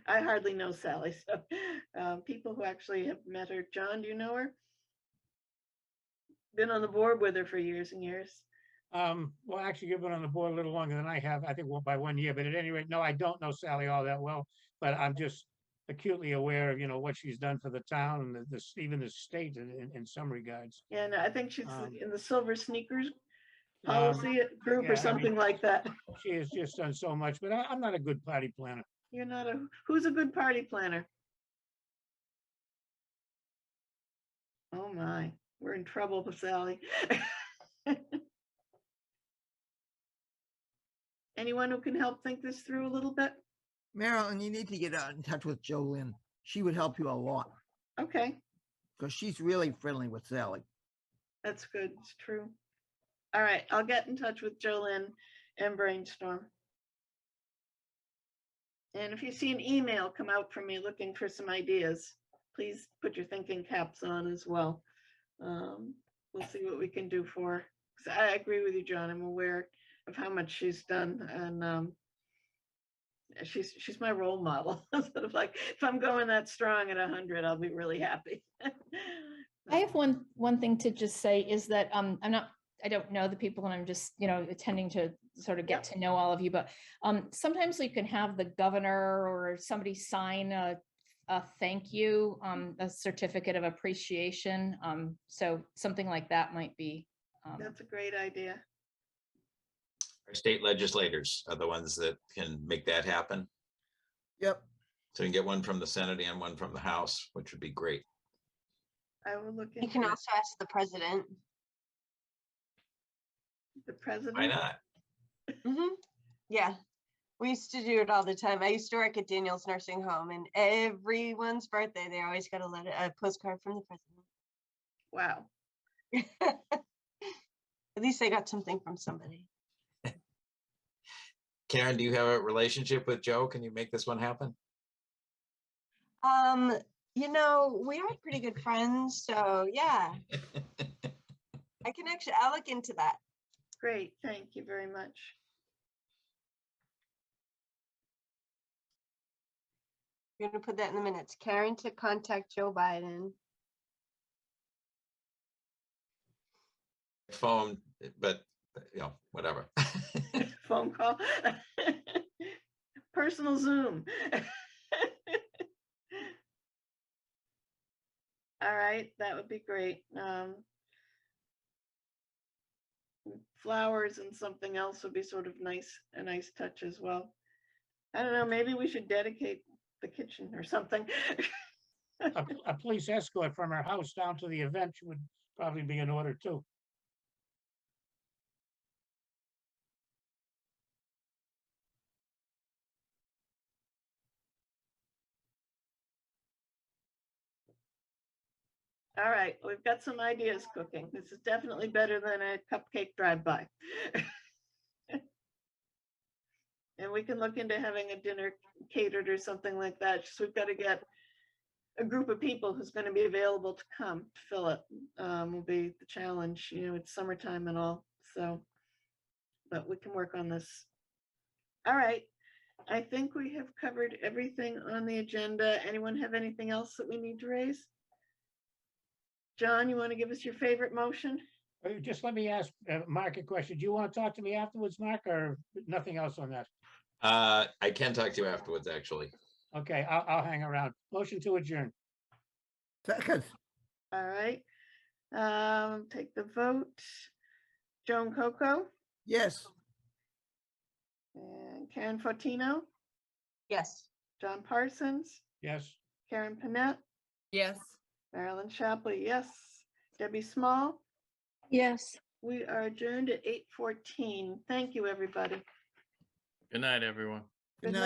I hardly know Sally, so people who actually have met her. John, do you know her? Been on the board with her for years and years. Well, actually, you've been on the board a little longer than I have, I think by 1 year, but at any rate, no, I don't know Sally all that well, but I'm just acutely aware of, what she's done for the town and even the state in some regards. And I think she's in the Silver Sneakers Um, policy group yeah, or I mean, something like that. She has just done so much, but I'm not a good party planner. You're not who's a good party planner? Oh my, we're in trouble with Sally. Anyone who can help think this through a little bit? Marilyn, you need to get in touch with Jolynn. She would help you a lot Okay, because she's really friendly with Sally. that's good. It's true. All right, I'll get in touch with Jolynn and brainstorm. And if you see an email come out from me looking for some ideas, please put your thinking caps on as well. We'll see what we can do for her. 'Cause I agree with you, John. I'm aware of how much she's done, and she's my role model. Sort of like, if I'm going that strong at 100, I'll be really happy. I have one thing to just say is that I don't know the people and I'm just, attending to sort of get to know all of you, but sometimes you can have the governor or somebody sign a thank you, a certificate of appreciation. So something like that might be. That's a great idea. Our state legislators are the ones that can make that happen. Yep. So you can get one from the Senate and one from the House, which would be great. I will look You into can it. also ask the president. The president. Why not? Yeah, we used to do it all the time. I used to work at Daniel's nursing home, and everyone's birthday, they always got a postcard from the president. Wow. At least I got something from somebody. Karen, do you have a relationship with Joe? Can you make this one happen? We are pretty good friends, so yeah. I'll look into that. Great, thank you very much. You're gonna put that in the minutes. Karen to contact Joe Biden. Phone, but whatever. Phone call. Personal Zoom. All right, that would be great. Flowers and something else would be sort of a nice touch as well. I don't know, maybe we should dedicate the kitchen or something. A police escort from her house down to the event would probably be in order too. All right, we've got some ideas cooking. This is definitely better than a cupcake drive-by. And we can look into having a dinner catered or something like that. Just we've got to get a group of people who's going to be available to come to fill it. Will be the challenge. It's summertime and all, so, but we can work on this. All right, I think we have covered everything on the agenda. Anyone have anything else that we need to raise? John, you want to give us your favorite motion? Just let me ask Mark a question. Do you want to talk to me afterwards, Mark, or nothing else on that? I can talk to you afterwards, actually. Okay, I'll hang around. Motion to adjourn. Second. All right. Take the vote. Joan Coco Yes. and Karen Fortino, Yes. John Parsons, Yes. Karen Panett, Yes. Marilyn Shapley, yes. Debbie Small. Yes. We are adjourned at 8:14. Thank you, everybody. Good night, everyone. Good Good night.